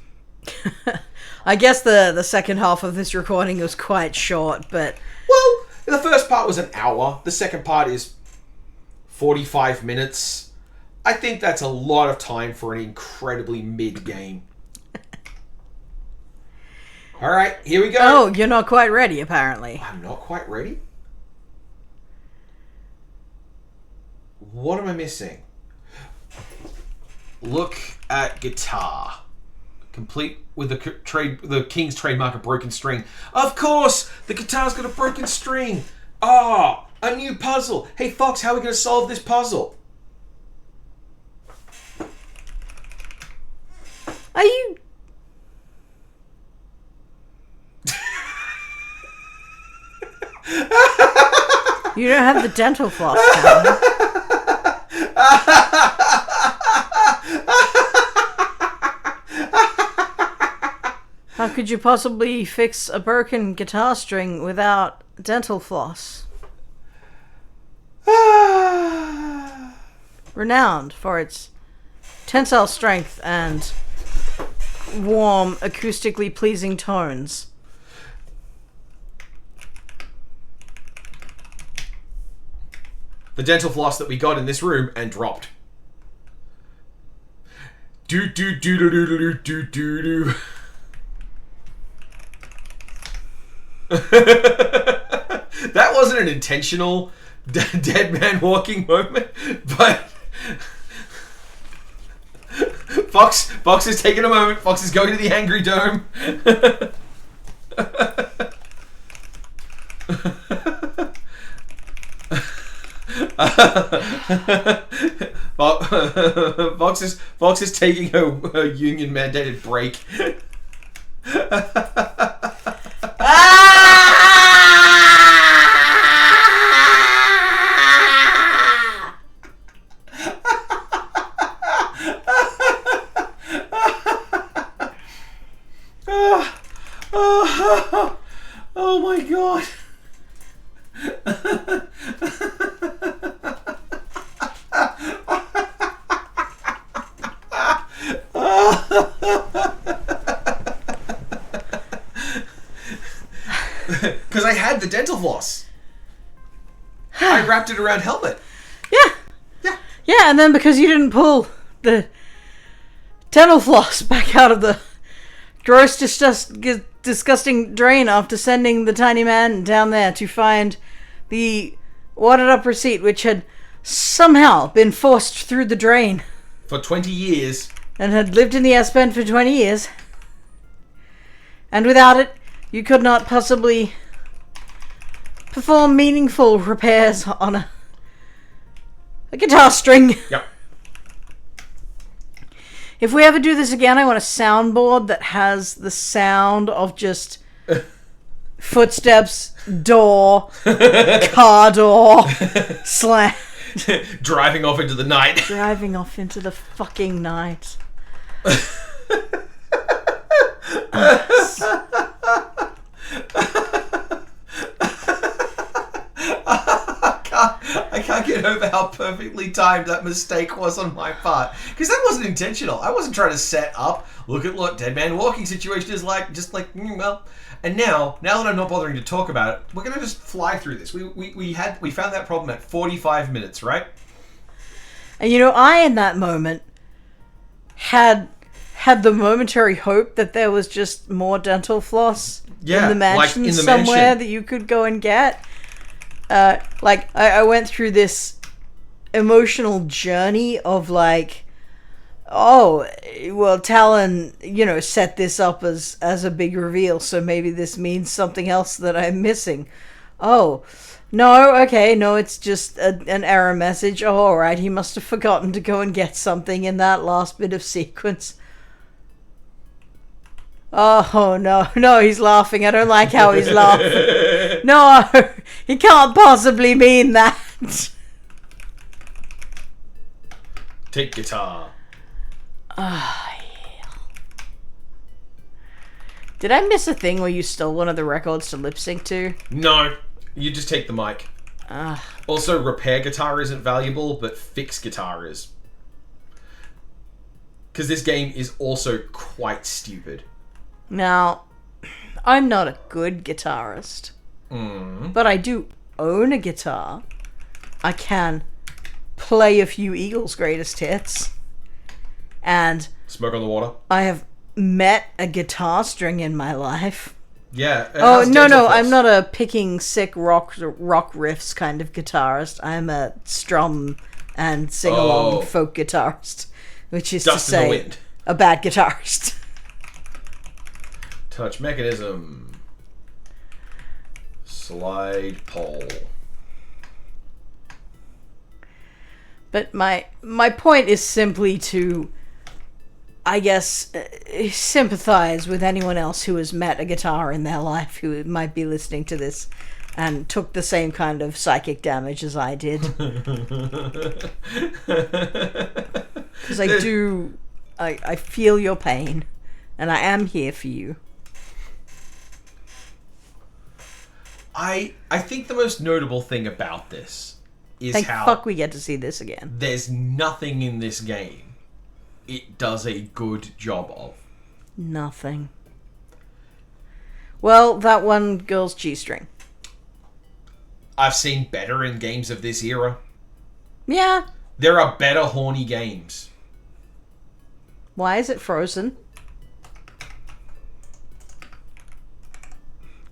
I guess the second half of this recording was quite short, but... Well, the first part was an hour. The second part is 45 minutes. I think that's a lot of time for an incredibly mid-game. Alright, here we go. Oh, you're not quite ready, apparently. I'm not quite ready? What am I missing? Look at guitar. complete with the King's trademark of broken string. Of course, the guitar's got a broken string. Ah, a new puzzle. Hey, Fox, how are we going to solve this puzzle? Are you... You don't have the dental floss, Talen. How could you possibly fix a broken guitar string without dental floss? Renowned for its tensile strength and warm, acoustically pleasing tones. The dental floss that we got in this room and dropped. Do do do do do do do do do. That wasn't an intentional dead man walking moment, but Fox is taking a moment. Fox is going to the Angry Dome. Fox is taking a union mandated break. Oh my god. Because I had the dental floss. I wrapped it around Helmet. Yeah, and then because you didn't pull the dental floss back out of the gross, disgusting drain after sending the tiny man down there to find the wadded up receipt, which had somehow been forced through the drain. For 20 years. And had lived in the S-Pen for 20 years. And without it, you could not possibly perform meaningful repairs on a guitar string. Yep. If we ever do this again, I want a soundboard that has the sound of just footsteps, door, car door, slam. Driving off into the night. Driving off into the fucking night. I can't get over how perfectly timed that mistake was on my part. Because that wasn't intentional. I wasn't trying to set up, look at what Dead Man Walking situation is like, just like, well. And now that I'm not bothering to talk about it, we're going to just fly through this. We found that problem at 45 minutes, right? And you know, I, in that moment, had the momentary hope that there was just more dental floss in the mansion like in the somewhere mansion that you could go and get. I went through this emotional journey of like, oh, well, Talen, set this up as a big reveal, so maybe this means something else that I'm missing. Oh, no, okay, no, it's just an error message. Oh, alright, he must have forgotten to go and get something in that last bit of sequence. Oh, no, he's laughing. I don't like how he's laughing. No, he can't possibly mean that. Take guitar. Ah, yeah. Did I miss a thing where you stole one of the records to lip sync to? No, you just take the mic. Also, repair guitar isn't valuable, but fix guitar is. Because this game is also quite stupid. Now, I'm not a good guitarist, but I do own a guitar. I can play a few Eagles' greatest hits, and Smoke on the Water. I have met a guitar string in my life. Yeah. Oh, no, I'm not a picking sick rock riffs kind of guitarist. I'm a strum and sing-along folk guitarist, which is Dust to in the say wind. a bad guitarist. Touch mechanism. Slide pole. But my point is simply to, I guess, sympathize with anyone else who has met a guitar in their life who might be listening to this and took the same kind of psychic damage as I did. Because I feel your pain, and I am here for you. I think the most notable thing about this is Thank how fuck we get to see this again. there's nothing in this game it does a good job of. Nothing. Well, that one girl's G-string. I've seen better in games of this era. Yeah. There are better horny games. Why is it frozen?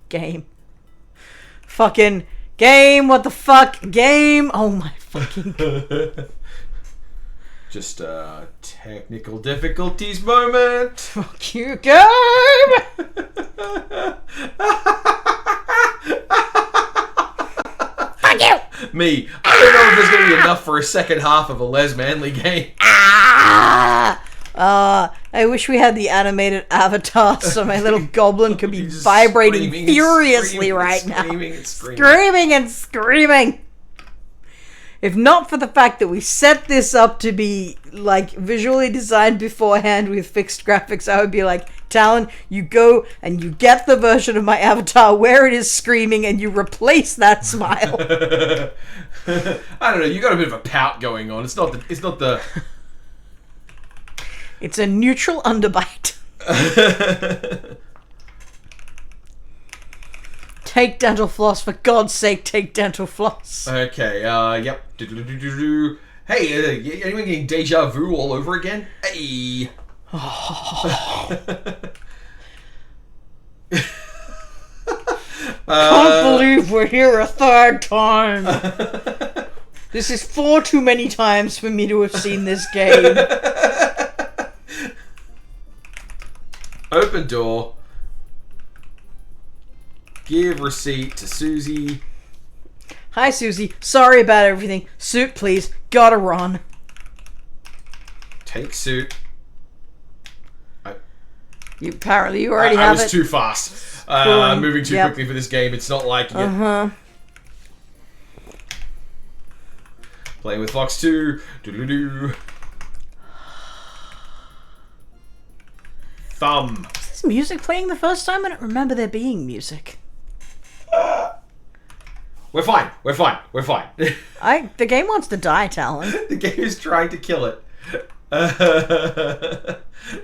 Game. Fucking game, what the fuck? Game! Oh my fucking god. Just a technical difficulties moment. Fuck you, game! Fuck you! Me. I don't know if there's going to be enough for a second half of a Les Manley game. I wish we had the animated avatar so my little goblin could be Just vibrating screaming and furiously screaming right and now. screaming and screaming. Screaming and screaming. If not for the fact that we set this up to be like visually designed beforehand with fixed graphics, I would be like, Talen, you go and you get the version of my avatar where it is screaming and you replace that smile. I don't know. You got a bit of a pout going on. It's not the. It's a neutral underbite. Take dental floss, for God's sake, take dental floss. Okay, yep. Hey, anyone getting deja vu all over again? Hey. Can't believe we're here a third time. This is 4 too many times for me to have seen this game. Open door. Give receipt to Susie. Hi, Susie. Sorry about everything. Suit, please. Gotta run. Take suit. You already I have was it. too fast. Cool. Moving too Yep. quickly for this game. It's not like playing with Fox 2. Doo-doo-doo. Thumb. Is this music playing the first time? I don't remember there being music. We're fine. We're fine. We're fine. The game wants to die, Talen. The game is trying to kill it. The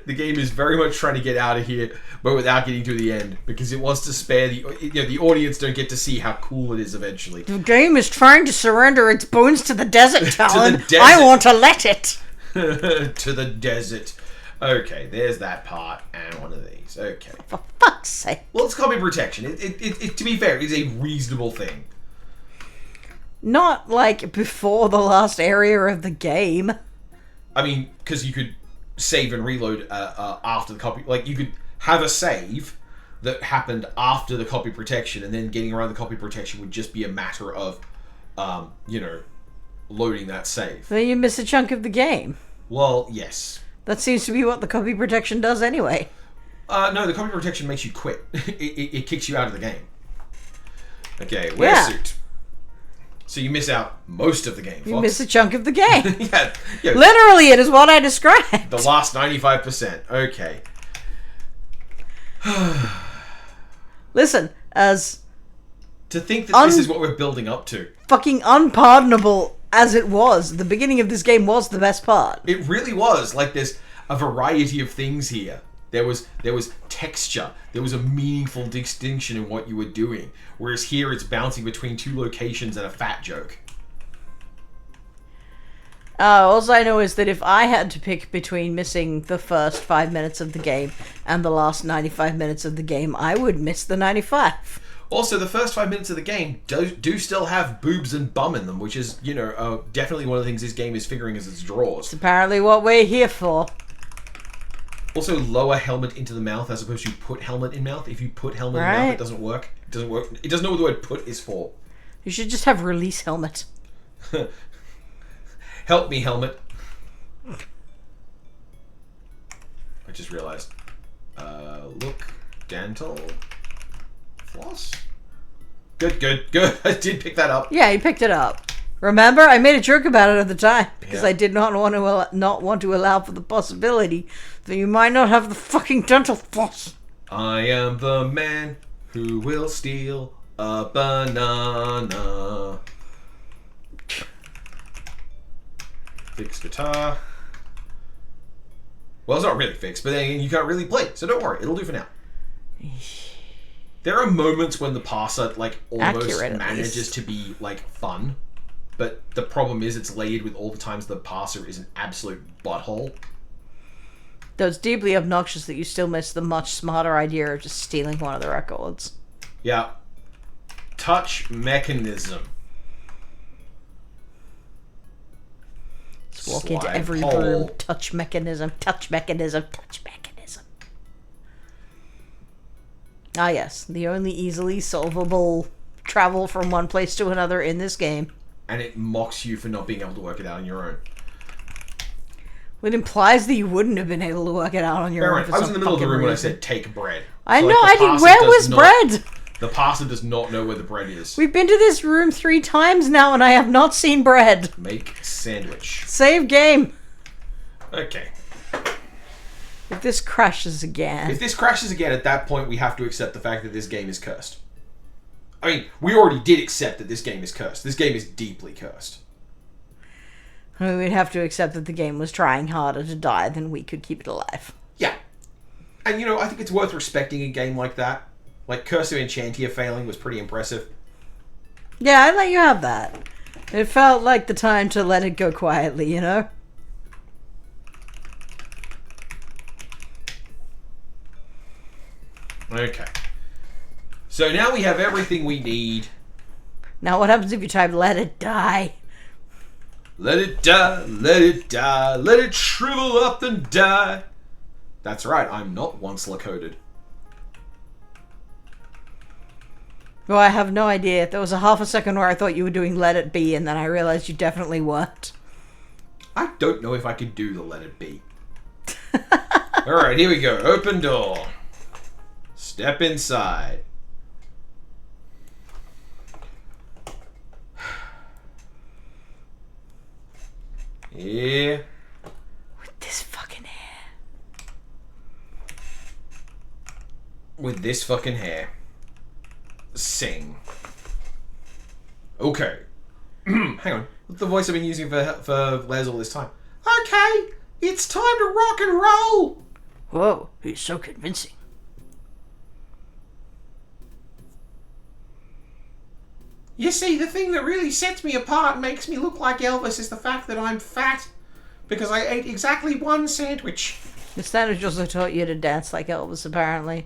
game is very much trying to get out of here, but without getting to the end, because it wants to spare the audience don't get to see how cool it is eventually. The game is trying to surrender its bones to the desert, Talen. desert. I want to let it. To the desert. Okay, there's that part, and one of these. Okay. For fuck's sake. Well, it's copy protection. It to be fair, is a reasonable thing. Not like before the last area of the game. I mean, because you could save and reload after the copy. Like, you could have a save that happened after the copy protection, and then getting around the copy protection would just be a matter of, loading that save. Then you miss a chunk of the game. Well, yes. That seems to be what the copy protection does anyway. No, the copy protection makes you quit. It kicks you out of the game. Okay, wear suit. So you miss out most of the game, Fox. You miss a chunk of the game. Yeah. Literally, it is what I described. The last 95%. Okay. Listen, as To think that this is what we're building up to. fucking unpardonable as it was, the beginning of this game was the best part. It really was. Like, there's a variety of things here. There was texture. There was a meaningful distinction in what you were doing. Whereas here, it's bouncing between two locations and a fat joke. All I know is that if I had to pick between missing the first 5 minutes of the game and the last 95 minutes of the game, I would miss the 95. Also, the first 5 minutes of the game do still have boobs and bum in them, which is, definitely one of the things this game is figuring as its draws. It's apparently what we're here for. Also, lower helmet into the mouth as opposed to put helmet in mouth. If you put helmet in mouth, it doesn't work. It doesn't work. It doesn't know what the word put is for. You should just have release helmet. Help me, helmet. I just realized. Look. Dental. Floss. Good. I did pick that up. Yeah, you picked it up. Remember, I made a joke about it at the time because I did not want to allow for the possibility that you might not have the fucking dental floss. I am the man who will steal a banana. Fix guitar. Well, it's not really fixed, but then you can't really play, so don't worry, it'll do for now. There are moments when the parser almost manages to be fun. But the problem is it's layered with all the times the parser is an absolute butthole. Though it's deeply obnoxious that you still miss the much smarter idea of just stealing one of the records. Yeah. Touch mechanism. Just walk into every room. Touch mechanism. Touch mechanism. Touch mechanism. Ah yes, the only easily solvable travel from one place to another in this game. And it mocks you for not being able to work it out on your own. It implies that you wouldn't have been able to work it out on your own. I was in the middle of the room when I said take bread. I know, I did. Where was bread? The parser does not know where the bread is. We've been to this room 3 times now and I have not seen bread. Make sandwich. Save game. Okay. If this crashes again. At that point we have to accept the fact that this game is cursed. I mean, we already did accept that this game is cursed. This game is deeply cursed. I mean, we'd have to accept that the game was trying harder to die than we could keep it alive. Yeah. And, I think it's worth respecting a game like that. Curse of Enchantia failing was pretty impressive. Yeah, I'd let you have that. It felt like the time to let it go quietly, Okay. So now we have everything we need. Now what happens if you type let it die? Let it die, let it die, let it shrivel up and die. That's right, I'm not once coded. Well, I have no idea. There was a half a second where I thought you were doing let it be, and then I realized you definitely weren't. I don't know if I could do the let it be. Alright, here we go. Open door. Step inside. Yeah. With this fucking hair. With this fucking hair. Sing. Okay. Hang on. What's the voice I've been using for Les all this time? Okay, it's time to rock and roll. Whoa, he's so convincing. You see, the thing that really sets me apart and makes me look like Elvis is the fact that I'm fat. Because I ate exactly one sandwich. The sandwich also taught you to dance like Elvis, apparently.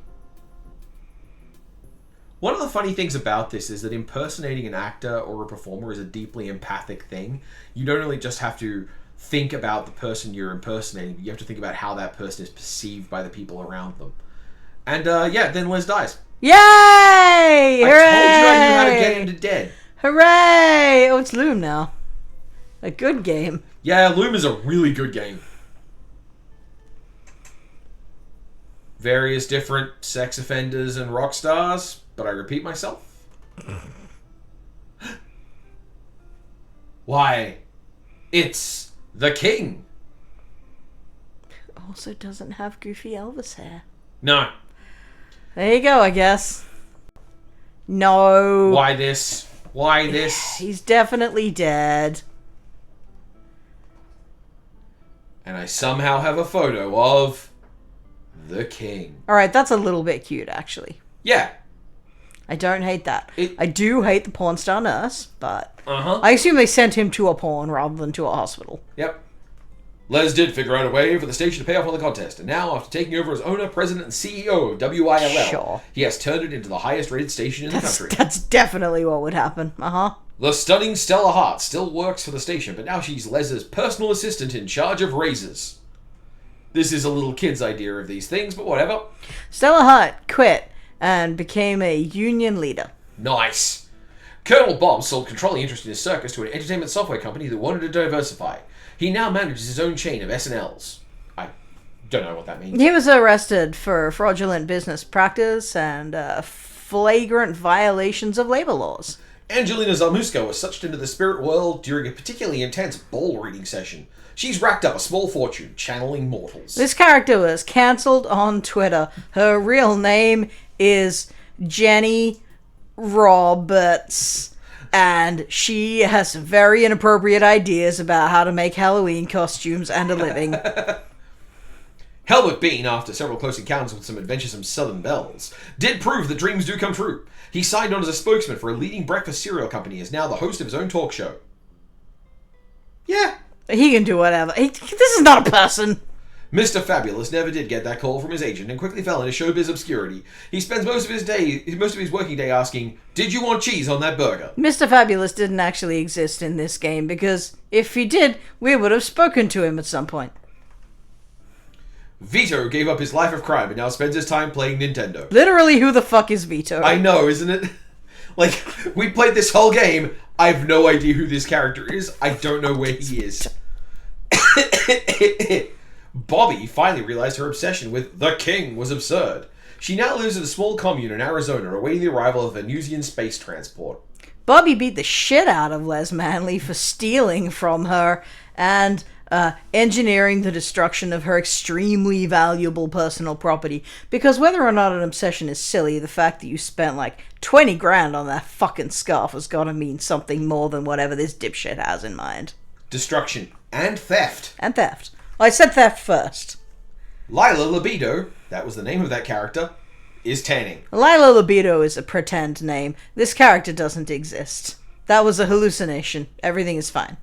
One of the funny things about this is that impersonating an actor or a performer is a deeply empathic thing. You don't only just have to think about the person you're impersonating, but you have to think about how that person is perceived by the people around them. And then Les dies. Yay! Hooray! I told you I knew how to get him to dead. Hooray! Oh, it's Loom now. A good game. Yeah, Loom is a really good game. Various different sex offenders and rock stars, but I repeat myself. Why, it's the King. Also doesn't have goofy Elvis hair. No. There you go, I guess. No. Why this? Why this? He's definitely dead. And I somehow have a photo of the King. Alright, that's a little bit cute, actually. Yeah. I don't hate that. I do hate the porn star nurse, but... Uh-huh. I assume they sent him to a porn rather than to a hospital. Yep. Les did figure out a way for the station to pay off on the contest, and now, after taking over as owner, president, and CEO of WILL, Sure. he has turned it into the highest-rated station in the country. That's definitely what would happen. Uh-huh. The stunning Stella Hart still works for the station, but now she's Les's personal assistant in charge of raises. This is a little kid's idea of these things, but whatever. Stella Hart quit and became a union leader. Nice. Colonel Bob sold controlling interest in his circus to an entertainment software company that wanted to diversify. He now manages his own chain of SNLs. I don't know what that means. He was arrested for fraudulent business practice and flagrant violations of labor laws. Angelina Zamuska was sucked into the spirit world during a particularly intense ball reading session. She's racked up a small fortune channeling mortals. This character was cancelled on Twitter. Her real name is Jenny Roberts, and she has very inappropriate ideas about how to make Halloween costumes and a living. Helmut Bean, after several close encounters with some adventuresome Southern belles, did prove that dreams do come true. He signed on as a spokesman for a leading breakfast cereal company and is now the host of his own talk show. Yeah. He can do whatever. This is not a person. Mr. Fabulous never did get that call from his agent and quickly fell into showbiz obscurity. He spends most of his working day asking, "Did you want cheese on that burger?" Mr. Fabulous didn't actually exist in this game because if he did, we would have spoken to him at some point. Vito gave up his life of crime and now spends his time playing Nintendo. Literally, who the fuck is Vito? I know, isn't it? Like, we played this whole game. I have no idea who this character is. I don't know where he is. Bobby finally realized her obsession with the king was absurd. She now lives in a small commune in Arizona, awaiting the arrival of Venusian space transport. Bobby beat the shit out of Les Manley for stealing from her and engineering the destruction of her extremely valuable personal property. Because whether or not an obsession is silly, the fact that you spent like 20 grand on that fucking scarf has got to mean something more than whatever this dipshit has in mind. Destruction and theft. And theft. I said theft first. Lila Libido, that was the name of that character, is tanning. Lila Libido is a pretend name. This character doesn't exist. That was a hallucination. Everything is fine.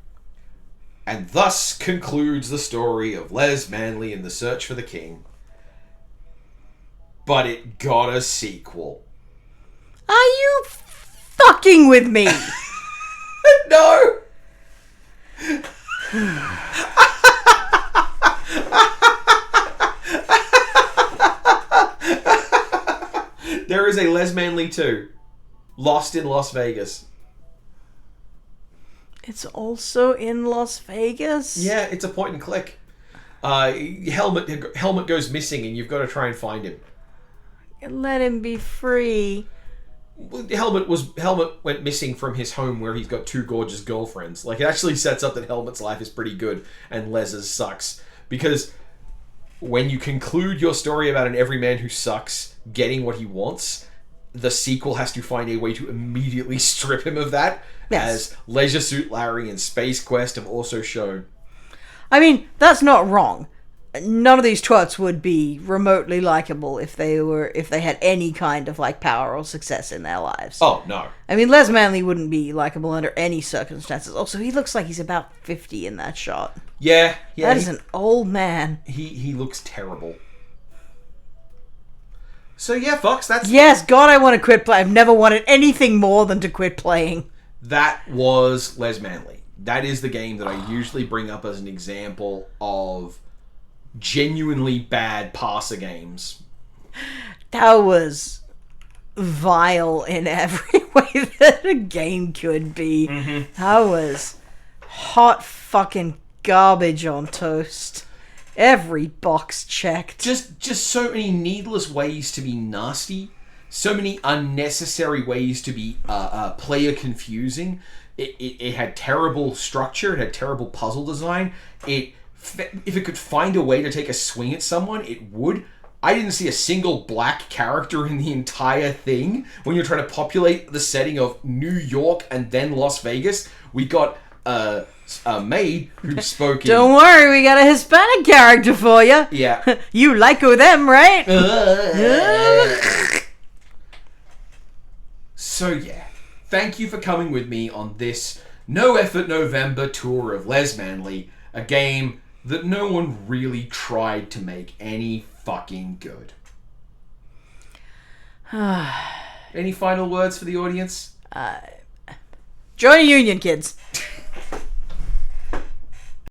And thus concludes the story of Les Manley and the Search for the King. But it got a sequel. Are you fucking with me? No! There is a Les Manley 2. Lost in Las Vegas. It's also in Las Vegas? Yeah, it's a point and click. Helmut goes missing and you've got to try and find him. Let him be free. Helmut went missing from his home where he's got 2 gorgeous girlfriends. Like, it actually sets up that Helmut's life is pretty good and Les's sucks. Because when you conclude your story about an everyman who sucks getting what he wants, the sequel has to find a way to immediately strip him of that. Yes. As Leisure Suit Larry and Space Quest have also shown. I mean, that's not wrong. None of these twats would be remotely likable if they had any kind of like power or success in their lives. Oh, no. I mean, Les Manley wouldn't be likable under any circumstances. Also, he looks like he's about 50 in that shot. Yeah. That is an old man. He looks terrible. So yeah, Fox, that's... Yes, God, I want to quit playing. I've never wanted anything more than to quit playing. That was Les Manley. That is the game that I usually bring up as an example of genuinely bad parser games. That was vile in every way that a game could be. Mm-hmm. That was hot fucking garbage on toast. Every box checked. Just so many needless ways to be nasty. So many unnecessary ways to be player confusing. It had terrible structure. It had terrible puzzle design. If it could find a way to take a swing at someone, it would. I didn't see a single black character in the entire thing. When you're trying to populate the setting of New York and then Las Vegas, we got a maid who spoke in... Don't worry, we got a Hispanic character for you. Yeah. You like them, right? So yeah, thank you for coming with me on this No Effort November tour of Les Manley, a game that no one really tried to make any fucking good. Any final words for the audience? Join a union, kids.